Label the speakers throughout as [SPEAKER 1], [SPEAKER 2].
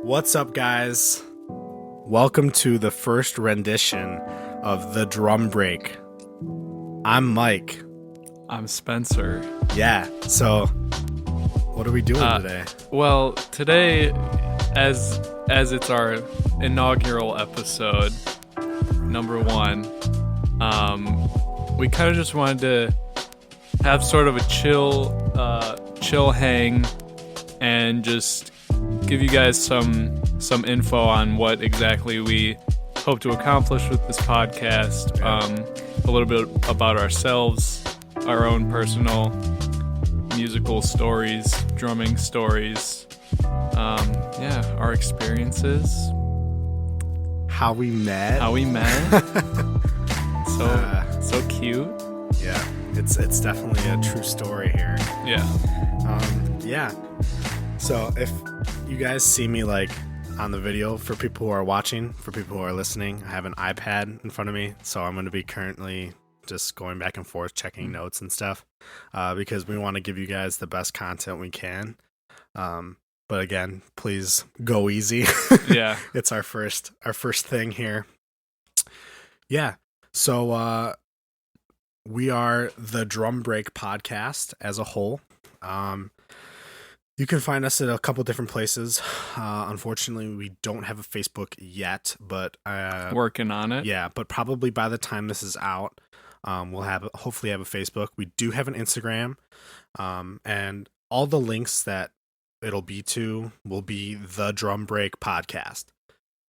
[SPEAKER 1] What's up, guys? Welcome to the first rendition of The Drum Break. I'm Mike.
[SPEAKER 2] I'm Spencer.
[SPEAKER 1] Yeah, so what are we doing today?
[SPEAKER 2] Well, today, as it's our inaugural episode, number 1, we kind of just wanted to have sort of a chill hang and just give you guys some info on what exactly we hope to accomplish with this podcast. A little bit about ourselves, our own personal musical stories, drumming stories, our experiences,
[SPEAKER 1] How we met.
[SPEAKER 2] So cute.
[SPEAKER 1] Yeah, it's definitely a true story here.
[SPEAKER 2] Yeah.
[SPEAKER 1] So if you guys see me like on the video, for people who are watching, for people who are listening, I have an iPad in front of me, so I'm going to be currently just going back and forth checking notes and stuff, because we want to give you guys the best content we can. But again, please go easy.
[SPEAKER 2] Yeah.
[SPEAKER 1] It's our first thing here. Yeah. So we are the Drum Break podcast as a whole. You can find us at a couple different places. Unfortunately, we don't have a Facebook yet, but
[SPEAKER 2] Working on it.
[SPEAKER 1] Yeah, but probably by the time this is out, we'll hopefully have a Facebook. We do have an Instagram, and all the links that it'll be to will be the Drum Break podcast.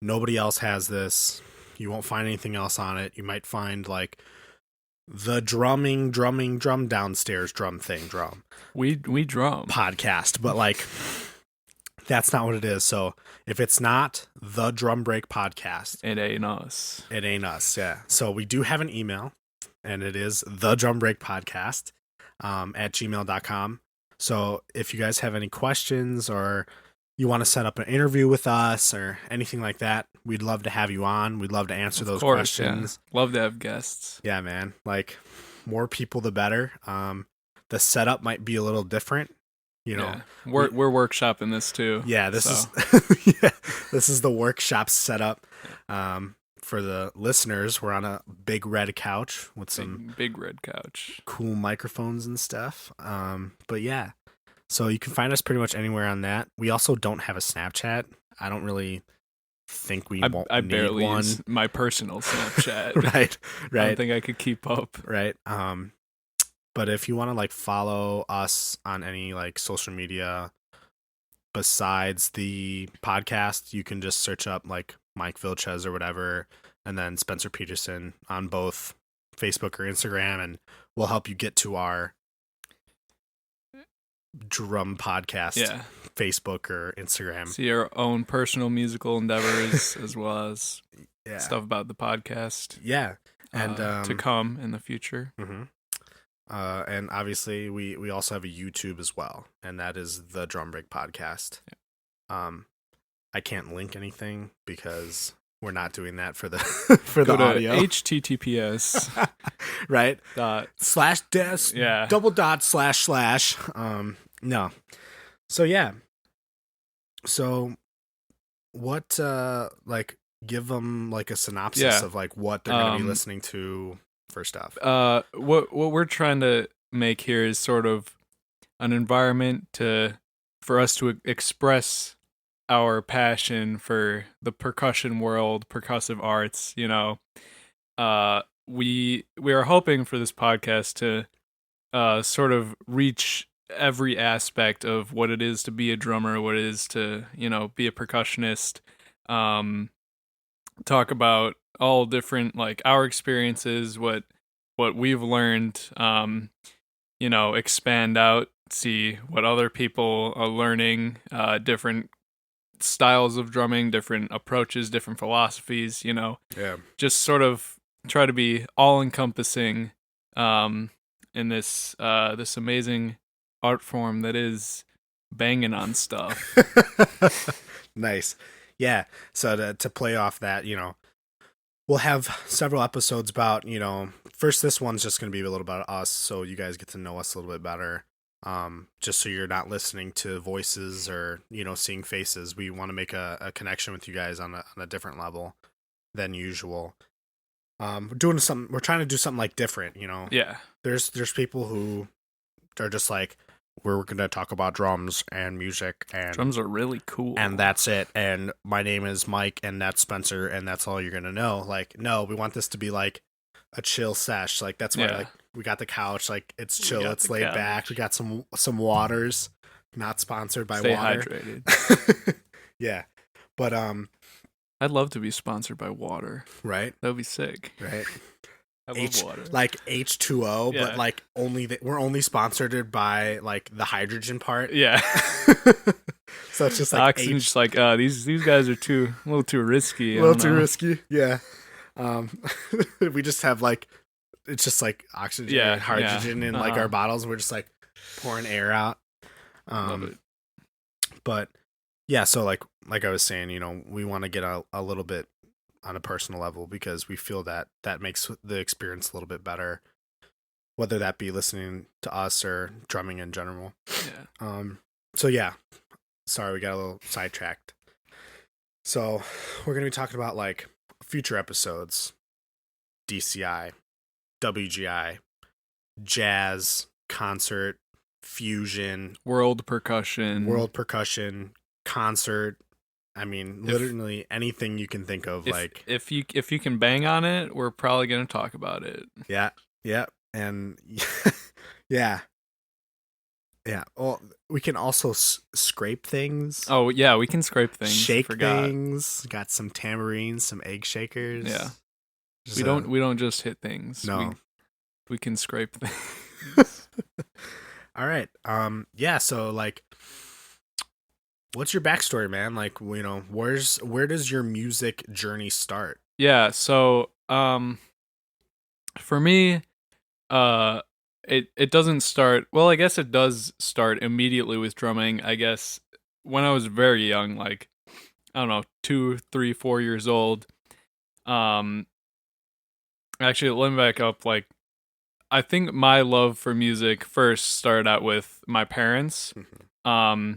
[SPEAKER 1] Nobody else has this. You won't find anything else on it. You might find like the drum downstairs drum
[SPEAKER 2] we drum
[SPEAKER 1] podcast, but like that's not what it is. So if it's not the Drum Break podcast,
[SPEAKER 2] it ain't us.
[SPEAKER 1] Yeah. So we do have an email, and it is the Drum Break podcast at gmail.com. So if you guys have any questions or you want to set up an interview with us or anything like that, we'd love to have you on. We'd love to answer those questions.
[SPEAKER 2] Yeah. Love to have guests.
[SPEAKER 1] Yeah, man. Like, more people, the better. The setup might be a little different. You know,
[SPEAKER 2] we're workshopping this too.
[SPEAKER 1] Yeah, this is the workshop setup. For the listeners, we're on a big red couch with some
[SPEAKER 2] big red couch,
[SPEAKER 1] cool microphones and stuff. But yeah. So you can find us pretty much anywhere on that. We also don't have a Snapchat. I don't really think we won't
[SPEAKER 2] I
[SPEAKER 1] need
[SPEAKER 2] barely
[SPEAKER 1] one.
[SPEAKER 2] use my personal Snapchat.
[SPEAKER 1] Right.
[SPEAKER 2] I don't think I could keep up.
[SPEAKER 1] Right. But if you want to like follow us on any like social media besides the podcast, you can just search up like Mike Vilches or whatever, and then Spencer Peterson on both Facebook or Instagram, and we'll help you get to our drum podcast Facebook or Instagram.
[SPEAKER 2] See our own personal musical endeavors as well as stuff about the podcast.
[SPEAKER 1] Yeah. And
[SPEAKER 2] to come in the future.
[SPEAKER 1] Mm-hmm. And obviously we also have a YouTube as well, and that is the Drum Break podcast. I can't link anything because we're not doing that for the for
[SPEAKER 2] Go
[SPEAKER 1] the audio.
[SPEAKER 2] HTTPS
[SPEAKER 1] right
[SPEAKER 2] //
[SPEAKER 1] double dot // no. So yeah. So what like give them like a synopsis of like what they're going to be listening to for stuff.
[SPEAKER 2] What we're trying to make here is sort of an environment for us to express our passion for the percussion world, percussive arts. You know, we are hoping for this podcast to sort of reach every aspect of what it is to be a drummer, what it is to, be a percussionist. Talk about all different like our experiences, what we've learned. Expand out, see what other people are learning, different styles of drumming, different approaches, different philosophies, just sort of try to be all encompassing in this amazing art form that is banging on stuff.
[SPEAKER 1] Nice. Yeah. So to play off that, we'll have several episodes about, first this one's just going to be a little about us, so you guys get to know us a little bit better. just so you're not listening to voices or, seeing faces. We want to make a connection with you guys on a different level than usual. We're trying to do something like different,
[SPEAKER 2] Yeah.
[SPEAKER 1] There's people who are just like, we're going to talk about drums and music, and
[SPEAKER 2] Drums are really cool.
[SPEAKER 1] and that's it. And my name is Mike, and that's Spencer, and that's all you're going to know. Like, no, we want this to be like a chill sesh. Like, that's why like we got the couch, like it's chill, it's laid back. We got some waters, not sponsored by
[SPEAKER 2] Stay
[SPEAKER 1] water.
[SPEAKER 2] hydrated.
[SPEAKER 1] Yeah. But
[SPEAKER 2] I'd love to be sponsored by water.
[SPEAKER 1] Right?
[SPEAKER 2] That would be sick.
[SPEAKER 1] Right.
[SPEAKER 2] I love water.
[SPEAKER 1] Like H2O,
[SPEAKER 2] Yeah.
[SPEAKER 1] but like we're only sponsored by like the hydrogen part.
[SPEAKER 2] Yeah.
[SPEAKER 1] So it's just like
[SPEAKER 2] Oxygen's just like, these guys are a little too risky.
[SPEAKER 1] a little too risky. Yeah. We just have like, it's just like oxygen and hydrogen in like our bottles, and we're just like pouring air out.
[SPEAKER 2] Love it.
[SPEAKER 1] But yeah, so like I was saying, we want to get a little bit on a personal level, because we feel that makes the experience a little bit better, whether that be listening to us or drumming in general.
[SPEAKER 2] Yeah.
[SPEAKER 1] So yeah, sorry, we got a little sidetracked. So we're going to be talking about like future episodes, DCI, WGI, jazz, concert, fusion,
[SPEAKER 2] World percussion,
[SPEAKER 1] concert. I mean, literally anything you can think of.
[SPEAKER 2] If you can bang on it, we're probably gonna talk about it.
[SPEAKER 1] Yeah, and yeah. Well, we can also scrape things.
[SPEAKER 2] Oh yeah, we can scrape things.
[SPEAKER 1] Shake things. Got some tambourines, some egg shakers.
[SPEAKER 2] Yeah, we don't just hit things.
[SPEAKER 1] No,
[SPEAKER 2] we can scrape things.
[SPEAKER 1] All right. Yeah. So like, what's your backstory, man? Like, where does your music journey start?
[SPEAKER 2] Yeah. So, for me, it doesn't start. Well, I guess it does start immediately with drumming. I guess when I was very young, like, I don't know, 2, 3, 4 years old. Actually, let me back up. Like, I think my love for music first started out with my parents.
[SPEAKER 1] Mm-hmm.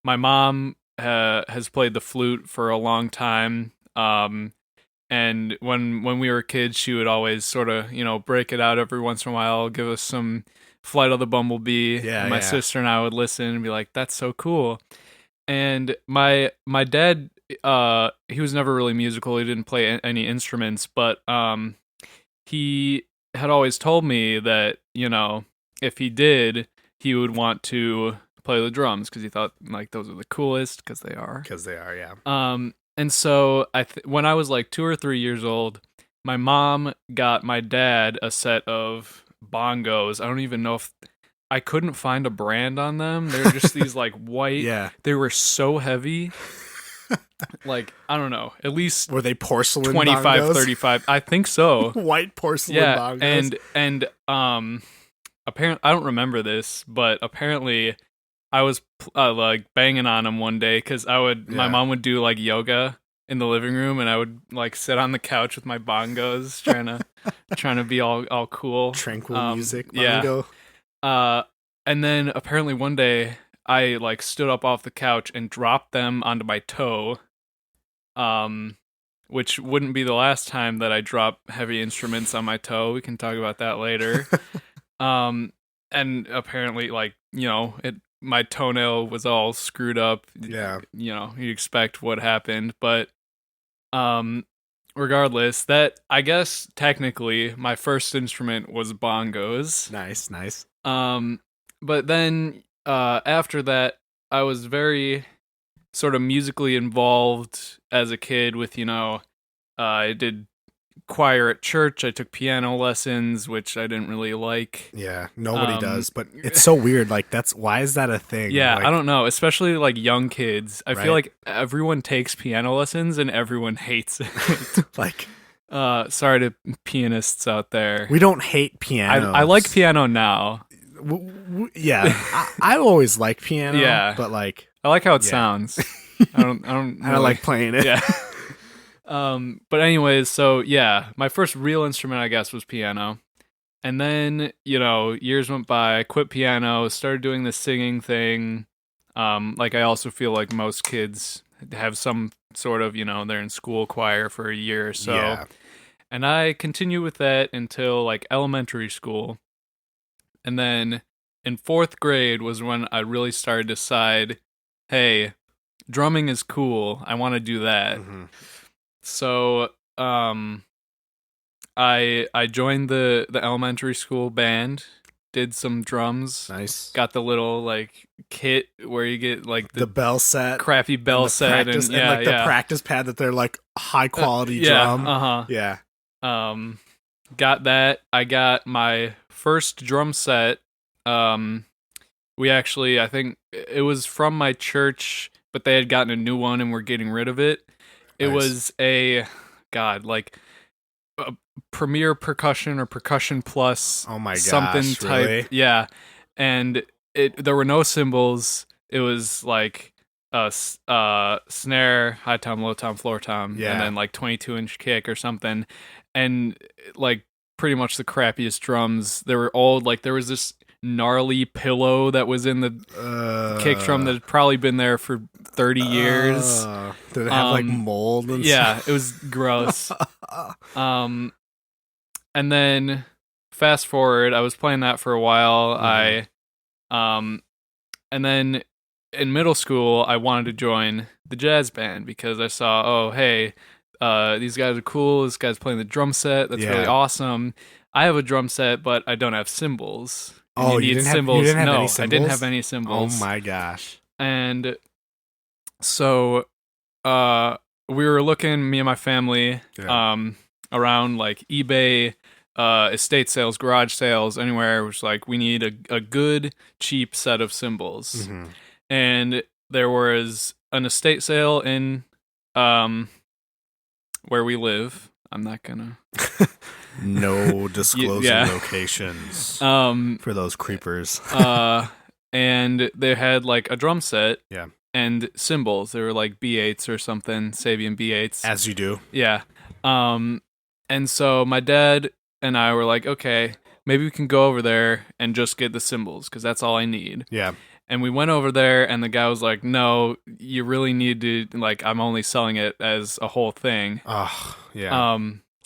[SPEAKER 2] My mom has played the flute for a long time. And when we were kids, she would always sort of, break it out every once in a while, give us some Flight of the Bumblebee.
[SPEAKER 1] Yeah,
[SPEAKER 2] and my sister and I would listen and be like, that's so cool. And my dad, he was never really musical. He didn't play any instruments, but he had always told me that, if he did, he would want to play the drums, because he thought like those are the coolest, because they are.
[SPEAKER 1] Yeah.
[SPEAKER 2] And so when I was like 2 or 3 years old, my mom got my dad a set of bongos. I don't even know if I couldn't find a brand on them. They were just these like white.
[SPEAKER 1] Yeah.
[SPEAKER 2] They were so heavy. Like, I don't know, at least
[SPEAKER 1] were they porcelain
[SPEAKER 2] 25,
[SPEAKER 1] bongos?
[SPEAKER 2] 35. I think so.
[SPEAKER 1] White porcelain bongos.
[SPEAKER 2] And apparently, I don't remember this, but apparently I was like banging on them one day, because my mom would do like yoga in the living room, and I would like sit on the couch with my bongos trying to be all cool.
[SPEAKER 1] Tranquil music bongo.
[SPEAKER 2] Yeah. And then apparently one day I like stood up off the couch and dropped them onto my toe. Which wouldn't be the last time that I drop heavy instruments on my toe. We can talk about that later. And apparently, like, my toenail was all screwed up.
[SPEAKER 1] Yeah.
[SPEAKER 2] You'd expect what happened. But regardless, that, I guess, technically, my first instrument was bongos.
[SPEAKER 1] Nice.
[SPEAKER 2] But then after that, I was very sort of musically involved as a kid with, I did choir at church. I took piano lessons, which I didn't really like.
[SPEAKER 1] Yeah, nobody does, but it's so weird. Like, why is that a thing?
[SPEAKER 2] Yeah,
[SPEAKER 1] like,
[SPEAKER 2] I don't know, especially like young kids. I
[SPEAKER 1] Right?
[SPEAKER 2] feel like everyone takes piano lessons and everyone hates it.
[SPEAKER 1] like,
[SPEAKER 2] sorry to pianists out there.
[SPEAKER 1] we don't hate piano.
[SPEAKER 2] I like piano now.
[SPEAKER 1] Yeah, I always like piano.
[SPEAKER 2] Yeah.
[SPEAKER 1] But like,
[SPEAKER 2] I like how it sounds. I don't
[SPEAKER 1] I like playing it.
[SPEAKER 2] Yeah. But anyways, so yeah, my first real instrument, I guess, was piano. And then, years went by. I quit piano, started doing the singing thing. Like I also feel like most kids have some sort of, they're in school choir for a year or so.
[SPEAKER 1] Yeah.
[SPEAKER 2] And I continued with that until like elementary school. And then in fourth grade was when I really started to decide, hey, drumming is cool. I want to do that.
[SPEAKER 1] Mm-hmm.
[SPEAKER 2] So, I joined the elementary school band, did some drums,
[SPEAKER 1] Nice.
[SPEAKER 2] got the little like kit where you get like
[SPEAKER 1] The bell set,
[SPEAKER 2] crappy bell
[SPEAKER 1] and the
[SPEAKER 2] set,
[SPEAKER 1] practice,
[SPEAKER 2] and yeah,
[SPEAKER 1] the practice pad that they're like high quality
[SPEAKER 2] yeah,
[SPEAKER 1] drum. Yeah.
[SPEAKER 2] Got that. I got my first drum set. We actually, I think it was from my church, but they had gotten a new one and were getting rid of it. It
[SPEAKER 1] Nice.
[SPEAKER 2] was a like a Premier Percussion or Percussion Plus.
[SPEAKER 1] Oh my gosh,
[SPEAKER 2] something type.
[SPEAKER 1] really?
[SPEAKER 2] Yeah, and there were no cymbals. It was like a snare, high tom, low tom, floor tom,
[SPEAKER 1] Yeah.
[SPEAKER 2] and then like 22-inch kick or something, and like pretty much the crappiest drums. They were old. Like there was this gnarly pillow that was in the kick drum that had probably been there for 30 years.
[SPEAKER 1] Did it have like mold and
[SPEAKER 2] yeah,
[SPEAKER 1] stuff?
[SPEAKER 2] it was gross. And then fast forward, I was playing that for a while.
[SPEAKER 1] Mhm.
[SPEAKER 2] And then in middle school, I wanted to join the jazz band because I saw, oh, hey, these guys are cool. This guy's playing the drum set. That's really
[SPEAKER 1] Yeah.
[SPEAKER 2] awesome. I have a drum set, but I don't have cymbals. And
[SPEAKER 1] Oh,
[SPEAKER 2] you need
[SPEAKER 1] you
[SPEAKER 2] cymbals.
[SPEAKER 1] didn't have
[SPEAKER 2] No,
[SPEAKER 1] any
[SPEAKER 2] I didn't have
[SPEAKER 1] cymbals?
[SPEAKER 2] any
[SPEAKER 1] Oh
[SPEAKER 2] cymbals.
[SPEAKER 1] my gosh.
[SPEAKER 2] And so we were looking, me and my family,
[SPEAKER 1] Yeah.
[SPEAKER 2] around like eBay, estate sales, garage sales, anywhere. It was like, we need a good, cheap set of cymbals.
[SPEAKER 1] Mhm.
[SPEAKER 2] And there was an estate sale in where we live. I'm not gonna
[SPEAKER 1] No disclosing
[SPEAKER 2] yeah.
[SPEAKER 1] locations
[SPEAKER 2] Um
[SPEAKER 1] for those creepers.
[SPEAKER 2] and they had like a drum set
[SPEAKER 1] Yeah.
[SPEAKER 2] and cymbals. They were like B8s or something, Sabian B8s.
[SPEAKER 1] As you do.
[SPEAKER 2] Yeah. And so my dad and I were like, okay, maybe we can go over there and just get the cymbals because that's all I need.
[SPEAKER 1] Yeah.
[SPEAKER 2] And we went over there, and the guy was like, no, you really need to, like, I'm only selling it as a whole thing.
[SPEAKER 1] Oh, yeah.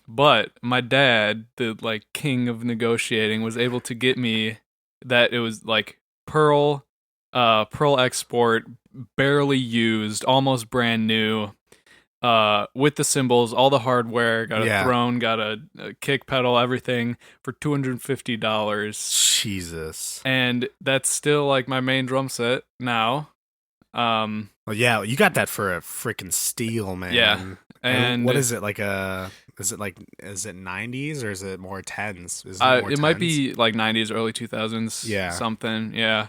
[SPEAKER 2] But my dad, the, like, king of negotiating, was able to get me that it was, like, Pearl Export, barely used, almost brand new, with the cymbals, all the hardware, got a throne, got a kick pedal, everything for $250.
[SPEAKER 1] Jesus.
[SPEAKER 2] And that's still like my main drum set now.
[SPEAKER 1] Well, yeah, you got that for a freaking steal, man.
[SPEAKER 2] Yeah. And
[SPEAKER 1] what is it like is it 90s or is it more 10s? Is
[SPEAKER 2] it might be like 90s, early 2000s,
[SPEAKER 1] Yeah.
[SPEAKER 2] something. Yeah.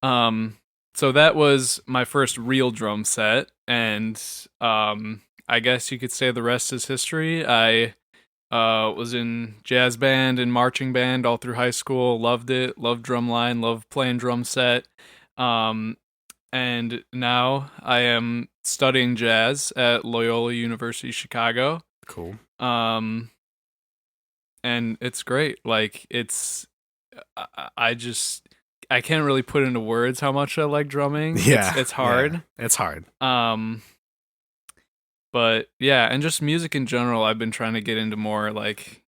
[SPEAKER 2] So that was my first real drum set, and I guess you could say the rest is history. I was in jazz band and marching band all through high school. Loved it. Loved drumline. Loved playing drum set. And now I am studying jazz at Loyola University Chicago.
[SPEAKER 1] Cool.
[SPEAKER 2] And it's great. Like I can't really put into words how much I like drumming.
[SPEAKER 1] Yeah,
[SPEAKER 2] it's hard.
[SPEAKER 1] Yeah, it's hard.
[SPEAKER 2] But yeah, and just music in general, I've been trying to get into more, like,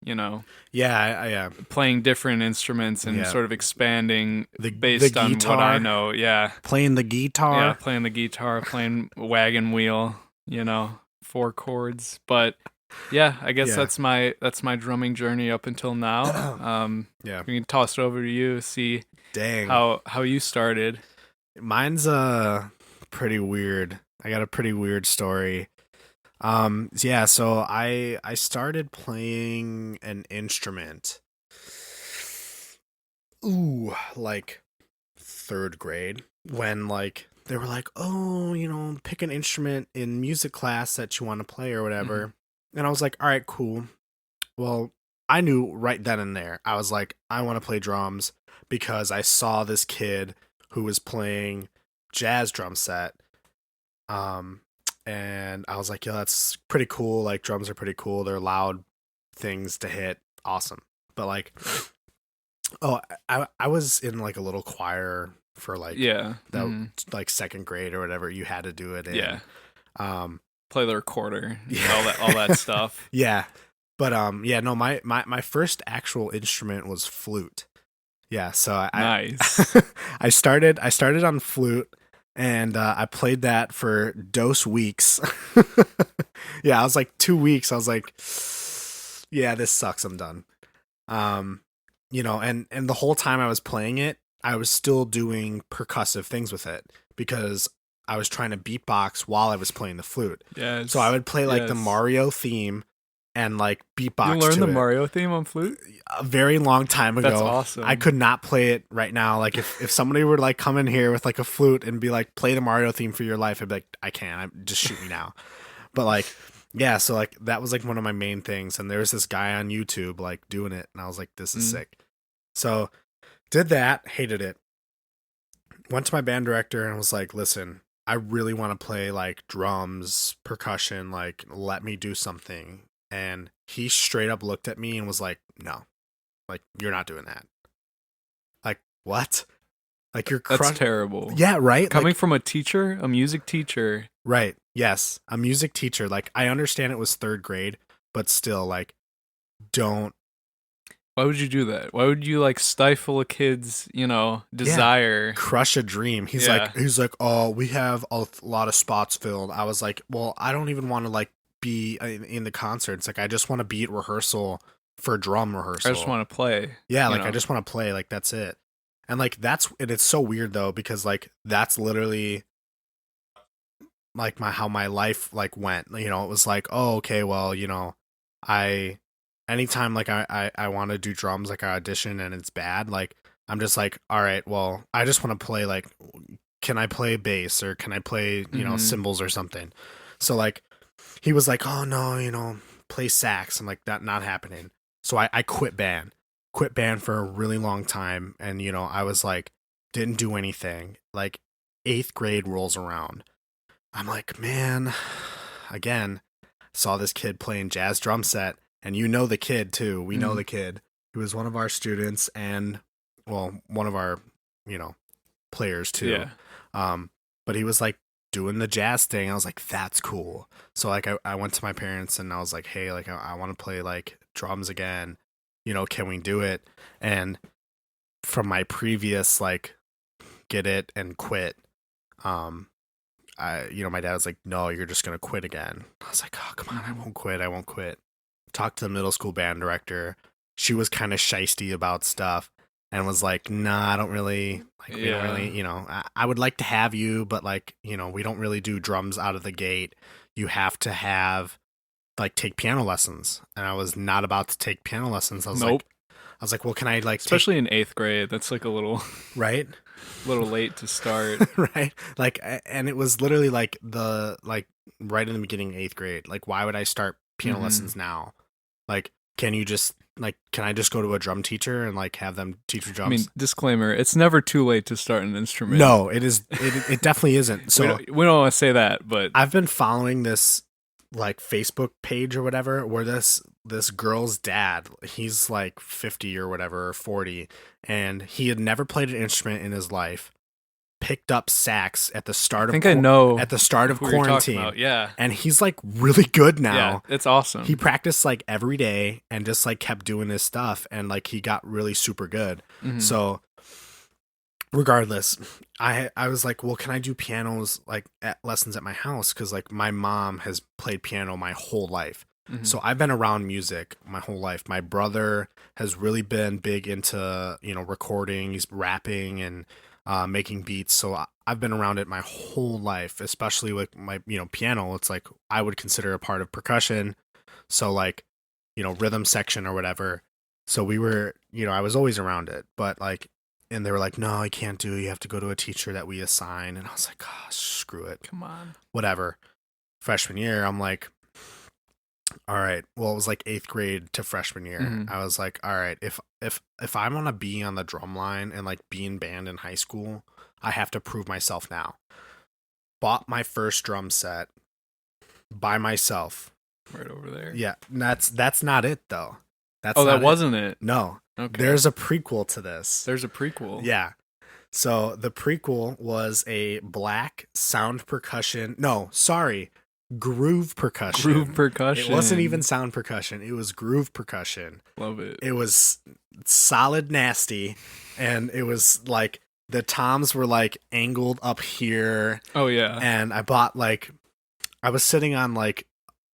[SPEAKER 1] Yeah,
[SPEAKER 2] playing different instruments and sort of expanding based
[SPEAKER 1] the
[SPEAKER 2] on
[SPEAKER 1] guitar,
[SPEAKER 2] what I know. Yeah,
[SPEAKER 1] playing the guitar.
[SPEAKER 2] Yeah, playing the guitar, playing wagon wheel. 4 chords. But yeah, I guess that's my drumming journey up until now.
[SPEAKER 1] Yeah,
[SPEAKER 2] we can toss it over to you. See.
[SPEAKER 1] Dang.
[SPEAKER 2] How you started.
[SPEAKER 1] Mine's pretty weird. I got a pretty weird story. Yeah, so I started playing an instrument. Like 3rd grade, when like they were like, "Oh, pick an instrument in music class that you want to play or whatever." Mm-hmm. And I was like, "All right, cool." Well, I knew right then and there. I was like, I want to play drums because I saw this kid who was playing jazz drum set. And I was like, yo, that's pretty cool. Like, drums are pretty cool. They're loud things to hit. Awesome. but like, oh, I was in like a little choir for like
[SPEAKER 2] Yeah.
[SPEAKER 1] the like second grade or whatever. You had to do it in.
[SPEAKER 2] Yeah.
[SPEAKER 1] Um,
[SPEAKER 2] Play the recorder.
[SPEAKER 1] yeah,
[SPEAKER 2] All that stuff.
[SPEAKER 1] yeah. But yeah, no, my first actual instrument was flute. Yeah, so
[SPEAKER 2] Nice.
[SPEAKER 1] I started on flute, and I played that for dose weeks. Yeah, I was like 2 weeks. I was like, yeah, this sucks. I'm done. Um, and the whole time I was playing it, I was still doing percussive things with it because I was trying to beatbox while I was playing the flute.
[SPEAKER 2] Yes.
[SPEAKER 1] So I would play like the
[SPEAKER 2] Yes.
[SPEAKER 1] Mario theme and like beatbox.
[SPEAKER 2] You learned
[SPEAKER 1] to
[SPEAKER 2] the
[SPEAKER 1] it.
[SPEAKER 2] Mario theme on flute?
[SPEAKER 1] A very long time ago.
[SPEAKER 2] That's awesome.
[SPEAKER 1] I could not play it right now. Like if somebody were like come in here with like a flute and be like, play the Mario theme for your life, I'd be like, I can't. Just shoot me now. But like, yeah, so like that was like one of my main things. And there was this guy on YouTube like doing it, and I was like, this is sick. So did that, hated it. Went to my band director and was like, listen, I really want to play like drums, percussion, like let me do something. And he straight up looked at me and was like, no, like you're not doing that. Like, what? Like you're
[SPEAKER 2] That's terrible.
[SPEAKER 1] Yeah, right?
[SPEAKER 2] Coming
[SPEAKER 1] like,
[SPEAKER 2] from a teacher, a music teacher.
[SPEAKER 1] Right. Yes. A music teacher. Like I understand it was third grade, but still like don't.
[SPEAKER 2] Why would you do that? Why would you like stifle a kid's, desire?
[SPEAKER 1] Crush a dream. He's like, oh, we have a lot of spots filled. I was like, well, I don't even want to like be in the concerts. Like I just want to be at rehearsal for drum rehearsal.
[SPEAKER 2] I just want to play.
[SPEAKER 1] Yeah, like I just want to play. Like that's it. And like and it's so weird though because like that's literally like how my life like went. It was like, oh, okay, well, I anytime like I want to do drums, like I audition and it's bad, like I'm just like, all right, well, I just want to play like, can I play bass or can I play, cymbals or something? So like he was like, oh no, play sax. I'm like, that not happening. So I quit band for a really long time. And, I was like, didn't do anything. Like 8th grade rolls around. I'm like, man, again, saw this kid playing jazz drum set. And the kid too. We know the kid. He was one of our students and, well, one of our, players too.
[SPEAKER 2] Yeah.
[SPEAKER 1] But he was like doing the jazz thing. I was like, that's cool. So like I went to my parents and I was like, hey, like I want to play like drums again. Can we do it? And from my previous like get it and quit, my dad was like, no, you're just gonna quit again. I was like, oh, come on, I won't quit. Talked to the middle school band director. She was kind of shysty about stuff and was like, nah, I don't really like, we don't really, I would like to have you, but like, we don't really do drums out of the gate. You have to have like take piano lessons. And I was not about to take piano lessons. I was like, well, can I like,
[SPEAKER 2] especially in 8th grade, that's like a little,
[SPEAKER 1] right?
[SPEAKER 2] A little late to start.
[SPEAKER 1] Right. Like, and it was literally like right in the beginning of 8th grade. Like, why would I start piano lessons now? Like, can I just go to a drum teacher and like have them teach me drums?
[SPEAKER 2] I mean, disclaimer, it's never too late to start an instrument.
[SPEAKER 1] No, it is. It definitely isn't. So
[SPEAKER 2] we don't want to say that, but
[SPEAKER 1] I've been following this like Facebook page or whatever where this girl's dad, he's like 50 or whatever, or 40, and he had never played an instrument in his life. Picked up sax at the start of quarantine.
[SPEAKER 2] Yeah.
[SPEAKER 1] And he's like really good now.
[SPEAKER 2] Yeah, it's awesome.
[SPEAKER 1] He practiced like every day and just like kept doing his stuff and like he got really super good. So regardless, I was like, well, can I do pianos like at lessons at my house? Cause like my mom has played piano my whole life. So I've been around music my whole life. My brother has really been big into, recording, he's rapping and making beats. So I've been around it my whole life, especially with my, piano. It's like I would consider a part of percussion. So like, rhythm section or whatever. So we were, I was always around it, but like, and they were like, no, I can't do it. You have to go to a teacher that we assign. And I was like, oh, screw it.
[SPEAKER 2] Come on.
[SPEAKER 1] Whatever. Freshman year, I'm like, all right. Well, it was like 8th grade to freshman year. I was like, all right, if I want to be on the drum line and like be in band in high school, I have to prove myself now. Bought my first drum set by myself.
[SPEAKER 2] Right over there.
[SPEAKER 1] Yeah. That's not it though. That's
[SPEAKER 2] Oh,
[SPEAKER 1] not
[SPEAKER 2] that
[SPEAKER 1] it.
[SPEAKER 2] wasn't it.
[SPEAKER 1] No.
[SPEAKER 2] Okay.
[SPEAKER 1] There's a prequel to this.
[SPEAKER 2] There's a prequel.
[SPEAKER 1] Yeah. So the prequel was a black sound percussion. No, sorry. Groove percussion.
[SPEAKER 2] Groove percussion.
[SPEAKER 1] It wasn't even sound percussion. It was groove percussion.
[SPEAKER 2] Love it.
[SPEAKER 1] It was solid nasty. And it was like the toms were like angled up here.
[SPEAKER 2] Oh, yeah.
[SPEAKER 1] And I bought like, I was sitting on like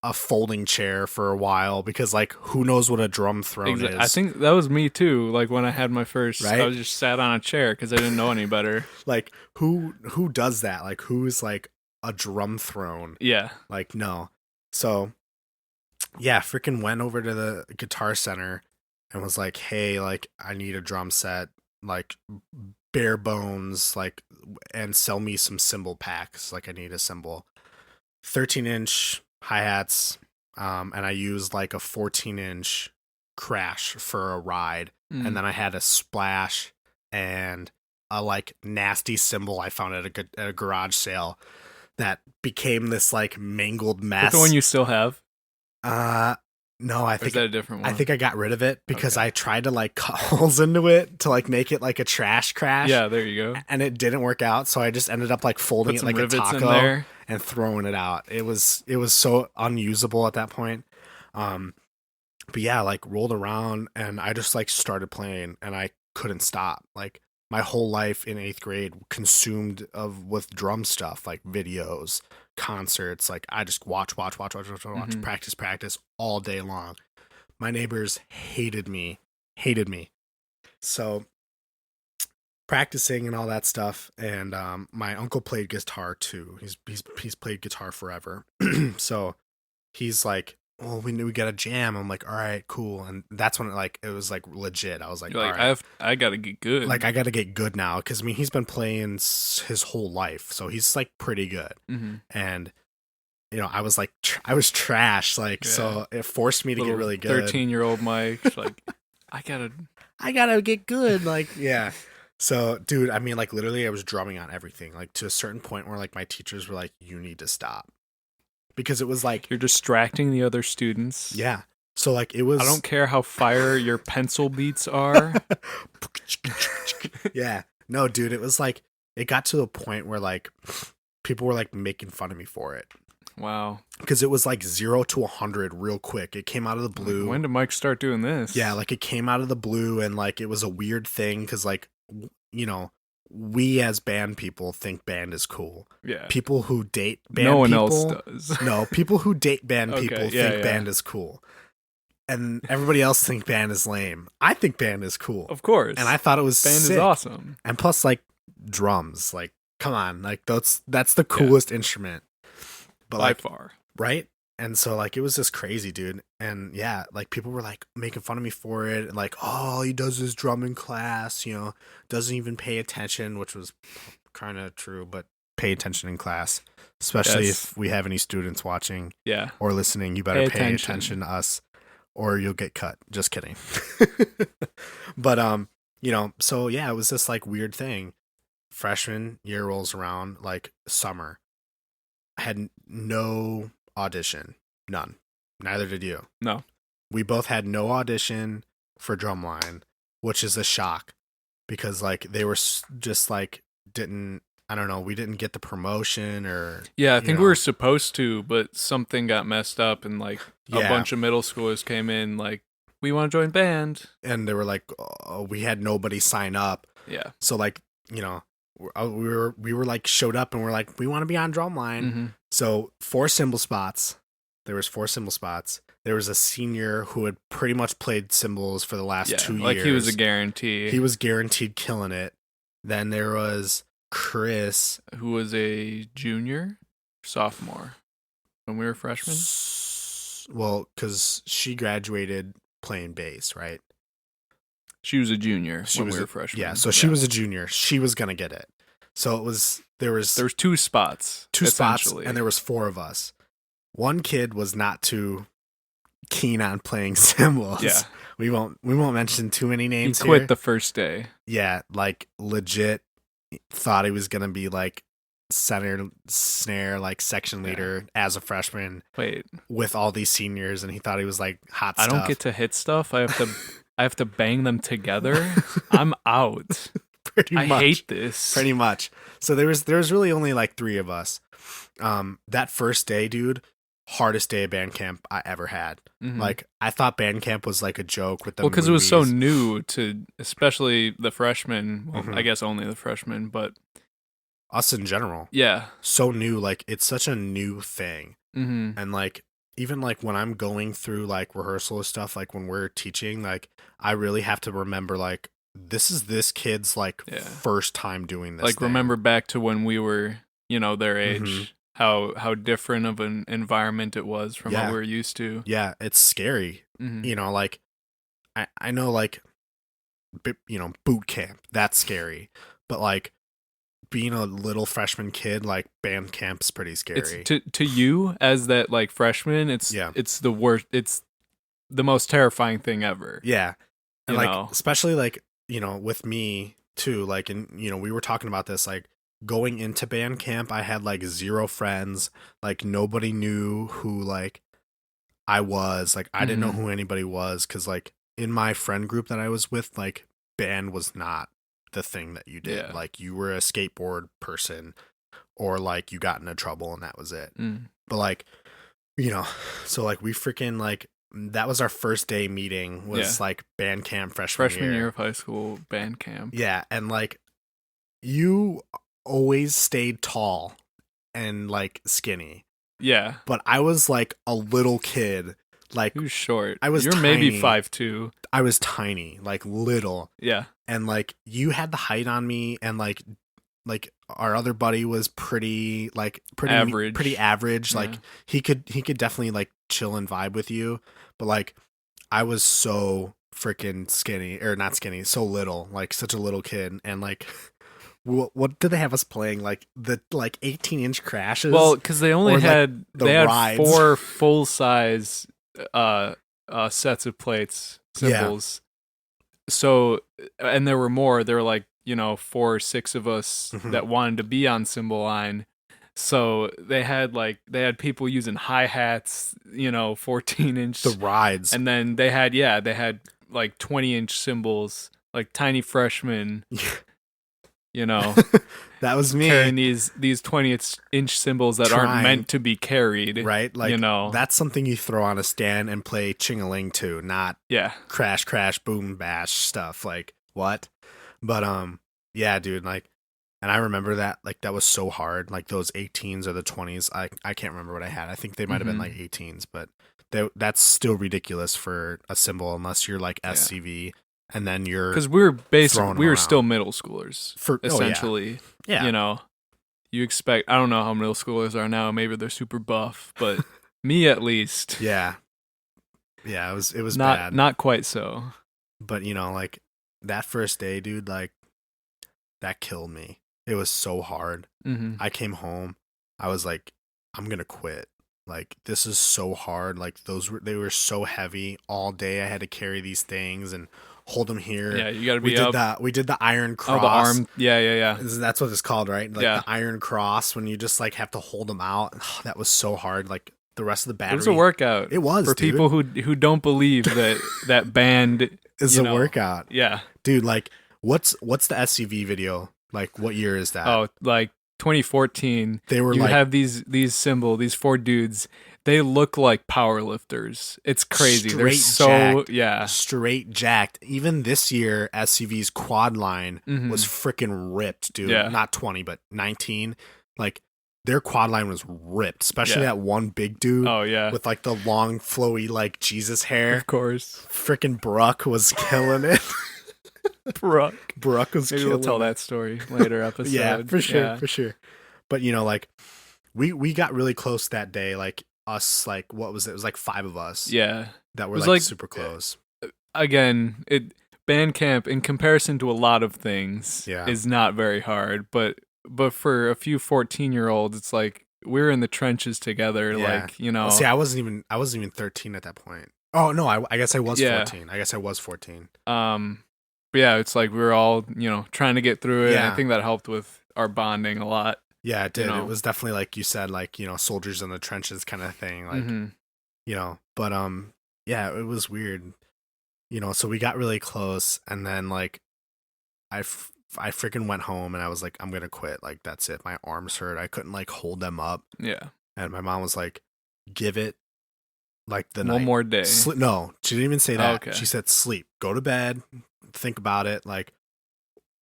[SPEAKER 1] a folding chair for a while because like who knows what a drum throne is.
[SPEAKER 2] I think that was me too. Like when I had my first,
[SPEAKER 1] Right?
[SPEAKER 2] I was just sat on a chair because I didn't know any better.
[SPEAKER 1] Like who does that? Like who's like a drum throne?
[SPEAKER 2] Yeah.
[SPEAKER 1] Like no. So yeah, freaking went over to the Guitar Center and was like, hey, like I need a drum set, like bare bones, like, and sell me some cymbal packs. Like I need a cymbal. 13-inch hi-hats, and I used like a 14-inch crash for a ride, and then I had a splash and a like nasty cymbal I found at a garage sale that became this like mangled mess.
[SPEAKER 2] Is that the one you still have?
[SPEAKER 1] No, I
[SPEAKER 2] Or
[SPEAKER 1] think
[SPEAKER 2] is that a different one?
[SPEAKER 1] I think I got rid of it because
[SPEAKER 2] Okay.
[SPEAKER 1] I tried to like cut holes into it to like make it like a trash crash.
[SPEAKER 2] Yeah, there you go.
[SPEAKER 1] And it didn't work out, so I just ended up like folding
[SPEAKER 2] Put
[SPEAKER 1] it
[SPEAKER 2] some
[SPEAKER 1] like a
[SPEAKER 2] rivets in
[SPEAKER 1] taco
[SPEAKER 2] there.
[SPEAKER 1] and throwing it out. It was so unusable at that point. But yeah, like rolled around and I just like started playing and I couldn't stop. Like my whole life in 8th grade consumed with drum stuff, like videos, concerts. Like I just watch, practice all day long. My neighbors hated me. So practicing and all that stuff, and my uncle played guitar too. He's played guitar forever. So he's like, well, we got a jam. I'm like, all right, cool. And that's when it was like legit. I was like,
[SPEAKER 2] You're like,
[SPEAKER 1] all right.
[SPEAKER 2] I gotta get good.
[SPEAKER 1] Like I got to get good now because I mean he's been playing his whole life, so he's like pretty good.
[SPEAKER 2] Mm-hmm.
[SPEAKER 1] And you know, I was like, I was trash. Like so, it forced me to get really good.
[SPEAKER 2] 13-year-old Mike, like, I gotta
[SPEAKER 1] get good. Like yeah. So dude, I mean, like literally, I was drumming on everything. Like to a certain point where like my teachers were like, you need to stop because it was like
[SPEAKER 2] You're distracting the other students.
[SPEAKER 1] yeah. So like it was.
[SPEAKER 2] I don't care how fire your pencil beats are.
[SPEAKER 1] Yeah. No, dude, it was like it got to a point where like people were like making fun of me for it.
[SPEAKER 2] Wow.
[SPEAKER 1] Because it was like 0 to 100 real quick. It came out of the blue.
[SPEAKER 2] When did Mike start doing this?
[SPEAKER 1] Yeah, like it came out of the blue and like it was a weird thing because like, you know, we as band people think band is cool.
[SPEAKER 2] Yeah.
[SPEAKER 1] People who date band
[SPEAKER 2] no one
[SPEAKER 1] people,
[SPEAKER 2] else does.
[SPEAKER 1] No, people who date band
[SPEAKER 2] Okay,
[SPEAKER 1] people
[SPEAKER 2] yeah,
[SPEAKER 1] think band is cool. And everybody else think band is lame. I think band is cool.
[SPEAKER 2] Of course.
[SPEAKER 1] And I thought it was
[SPEAKER 2] band
[SPEAKER 1] sick.
[SPEAKER 2] is awesome.
[SPEAKER 1] And plus like drums, like come on, like that's the coolest instrument. But
[SPEAKER 2] By
[SPEAKER 1] like
[SPEAKER 2] far.
[SPEAKER 1] right? And so like it was just crazy, dude. And yeah, like people were like making fun of me for it and like, oh, all he does is drum in class, you know, doesn't even pay attention, which was kind of true, but pay attention in class, especially if we have any students watching or listening. You better pay attention to us or you'll get cut. Just kidding. But you know, so yeah, it was this like weird thing. Freshman year rolls around, like summer. I had no audition. None. Neither did you.
[SPEAKER 2] No.
[SPEAKER 1] We both had no audition for Drumline, which is a shock because like they were just like I don't know, we didn't get the promotion or
[SPEAKER 2] yeah, I think we were supposed to, but something got messed up and like a bunch of middle schoolers came in like, we want to join band, and
[SPEAKER 1] they were like, oh, we had nobody sign up.
[SPEAKER 2] Yeah. So
[SPEAKER 1] like, you know, we were like showed up and we're like, we want to be on Drumline.
[SPEAKER 2] Mm-hmm.
[SPEAKER 1] So 4 cymbal spots. There was 4 cymbal spots. There was a senior who had pretty much played cymbals for the last 2 years.
[SPEAKER 2] Like he was a guarantee.
[SPEAKER 1] He was guaranteed killing it. Then there was Chris,
[SPEAKER 2] who was a junior, sophomore when we were freshmen.
[SPEAKER 1] Well, because she graduated playing bass, right?
[SPEAKER 2] She was a junior when we were freshmen.
[SPEAKER 1] Yeah, so she was a junior. She was gonna get it. So there was
[SPEAKER 2] 2 spots.
[SPEAKER 1] 2 spots, and there was 4 of us. One kid was not too keen on playing cymbals.
[SPEAKER 2] Yeah.
[SPEAKER 1] We won't mention too many names.
[SPEAKER 2] He quit
[SPEAKER 1] here.
[SPEAKER 2] the first day.
[SPEAKER 1] Yeah, like legit thought he was gonna be like center snare like section leader as a freshman
[SPEAKER 2] Wait,
[SPEAKER 1] with all these seniors, and he thought he was like hot
[SPEAKER 2] I
[SPEAKER 1] stuff.
[SPEAKER 2] don't get to hit stuff. I have to bang them together. I'm out.
[SPEAKER 1] Pretty
[SPEAKER 2] I
[SPEAKER 1] much.
[SPEAKER 2] hate this.
[SPEAKER 1] Pretty much. So there was really only like 3 of us. That first day, dude, hardest day of band camp I ever had.
[SPEAKER 2] Mhm.
[SPEAKER 1] Like I thought band camp was like a joke with the
[SPEAKER 2] because it was so
[SPEAKER 1] movies.
[SPEAKER 2] new to, especially the freshmen. Well,
[SPEAKER 1] Mhm.
[SPEAKER 2] I guess only the freshmen, but
[SPEAKER 1] Us in general.
[SPEAKER 2] yeah.
[SPEAKER 1] So new, like it's such a new thing.
[SPEAKER 2] Mm-hmm.
[SPEAKER 1] And like even like when I'm going through like rehearsal stuff, like when we're teaching, like I really have to remember like this is this kid's like
[SPEAKER 2] Yeah.
[SPEAKER 1] first time doing this.
[SPEAKER 2] Like
[SPEAKER 1] thing.
[SPEAKER 2] remember back to when we were, their age,
[SPEAKER 1] Mhm.
[SPEAKER 2] how different of an environment it was from what
[SPEAKER 1] Yeah.
[SPEAKER 2] we were used to.
[SPEAKER 1] Yeah, it's scary.
[SPEAKER 2] Mm-hmm.
[SPEAKER 1] Like I know like boot camp, that's scary. But like being a little freshman kid, like band camp's pretty scary.
[SPEAKER 2] It's to you as that like freshman, it's the worst. It's the most terrifying thing ever.
[SPEAKER 1] Yeah. And
[SPEAKER 2] You
[SPEAKER 1] like
[SPEAKER 2] know.
[SPEAKER 1] especially like, with me too, like and we were talking about this, like going into band camp, I had like 0 friends, like nobody knew who like I was, like I didn't know
[SPEAKER 2] Mhm.
[SPEAKER 1] who anybody was, cuz like in my friend group that I was with, like band was not the thing that you did.
[SPEAKER 2] Yeah.
[SPEAKER 1] Like you were a skateboard person or like you got into trouble and that was it.
[SPEAKER 2] Mm.
[SPEAKER 1] But like, so like we freaking like that was our first day meeting was like band camp freshman
[SPEAKER 2] year of high school band camp.
[SPEAKER 1] Yeah, and like you always stayed tall and like skinny.
[SPEAKER 2] Yeah.
[SPEAKER 1] But I was like a little kid. Like
[SPEAKER 2] He was short.
[SPEAKER 1] You're
[SPEAKER 2] tiny. Maybe
[SPEAKER 1] 5'2". I was tiny, like little.
[SPEAKER 2] Yeah.
[SPEAKER 1] And like you had the height on me, and like our other buddy was pretty
[SPEAKER 2] Average.
[SPEAKER 1] Pretty average.
[SPEAKER 2] Yeah.
[SPEAKER 1] Like he could definitely like chill and vibe with you. But like I was so freaking skinny, or not skinny, so little, like such a little kid, and like what did they have us playing? Like the 18-inch crashes?
[SPEAKER 2] Well, because they only
[SPEAKER 1] Or, like,
[SPEAKER 2] had
[SPEAKER 1] the
[SPEAKER 2] they had
[SPEAKER 1] rides.
[SPEAKER 2] 4 full size sets of plates symbols. So, and there were more. There were like 4 or 6 of us
[SPEAKER 1] Mhm.
[SPEAKER 2] that wanted to be on symbol line. So they had people using hi hats, 14-inch,
[SPEAKER 1] the rides.
[SPEAKER 2] and then they had like 20-inch symbols, like tiny freshmen.
[SPEAKER 1] That was me.
[SPEAKER 2] Carrying these 20-inch symbols that aren't meant to be carried,
[SPEAKER 1] right? Like that's something you throw on a stand and play ching-a-ling to, not crash crash boom bash stuff. Like what? But yeah, dude, like, and I remember that, like, that was so hard. Like those 18s or the 20s, I can't remember what I had. I think they might have been like 18s, but that's still ridiculous for a symbol unless you're like SCV. And then you're,
[SPEAKER 2] because we were still middle schoolers essentially.
[SPEAKER 1] Yeah.
[SPEAKER 2] You expect, I don't know how middle schoolers are now. Maybe they're super buff, but me at least.
[SPEAKER 1] Yeah. Yeah. It was bad.
[SPEAKER 2] Not quite so.
[SPEAKER 1] But like that first day, dude, like that killed me. It was so hard.
[SPEAKER 2] Mm-hmm.
[SPEAKER 1] I came home. I was like, I'm going to quit. Like, this is so hard. Like they were so heavy all day. I had to carry these things and hold them here.
[SPEAKER 2] Yeah, you got to be up.
[SPEAKER 1] We did the iron cross.
[SPEAKER 2] Oh, the arm. Yeah.
[SPEAKER 1] That's what it's called, right? Like the iron cross, when you just like have to hold them out. Oh, that was so hard. Like the rest of the battery.
[SPEAKER 2] It was a workout.
[SPEAKER 1] It was,
[SPEAKER 2] for
[SPEAKER 1] dude.
[SPEAKER 2] people who don't believe that band
[SPEAKER 1] is a workout.
[SPEAKER 2] Yeah,
[SPEAKER 1] dude. Like, what's the SCV video? Like, what year is that?
[SPEAKER 2] Oh, like 2014.
[SPEAKER 1] They were
[SPEAKER 2] have these these 4 dudes. They look like powerlifters. It's crazy. They're so
[SPEAKER 1] jacked, straight jacked. Even this year, SCV's quad line was freaking ripped, dude.
[SPEAKER 2] Yeah.
[SPEAKER 1] Not 20, but 19. Like their quad line was ripped, especially that one big dude.
[SPEAKER 2] Oh yeah,
[SPEAKER 1] with like the long, flowy, like Jesus hair.
[SPEAKER 2] Of course,
[SPEAKER 1] freaking Bruck was killing it. Bruck was
[SPEAKER 2] Maybe
[SPEAKER 1] killing
[SPEAKER 2] we'll tell that story later episode.
[SPEAKER 1] Yeah, for sure. But like we got really close that day. Like us, like what was it? It was like 5 of us.
[SPEAKER 2] Yeah,
[SPEAKER 1] that were like super close.
[SPEAKER 2] Again, band camp in comparison to a lot of things is not very hard. But for a few 14-year-olds, it's like we're in the trenches together.
[SPEAKER 1] Yeah.
[SPEAKER 2] Like
[SPEAKER 1] Well, see, I wasn't even 13 at that point. Oh no, I guess I was 14. I guess I was 14.
[SPEAKER 2] But yeah, it's like we were all trying to get through it.
[SPEAKER 1] Yeah.
[SPEAKER 2] And I think that helped with our bonding a lot.
[SPEAKER 1] Yeah, it did.
[SPEAKER 2] You
[SPEAKER 1] It
[SPEAKER 2] know.
[SPEAKER 1] was definitely like you said, like, soldiers in the trenches kind of thing. Like,
[SPEAKER 2] Mm-hmm.
[SPEAKER 1] but yeah, it was weird. So we got really close, and then like I freaking went home and I was like, I'm gonna quit. Like, that's it. My arms hurt. I couldn't like hold them up.
[SPEAKER 2] Yeah.
[SPEAKER 1] And my mom was like, give it like the
[SPEAKER 2] One
[SPEAKER 1] night.
[SPEAKER 2] more day.
[SPEAKER 1] No, she didn't even say
[SPEAKER 2] Oh,
[SPEAKER 1] that.
[SPEAKER 2] okay.
[SPEAKER 1] She said sleep. Go to bed. Think about it. Like,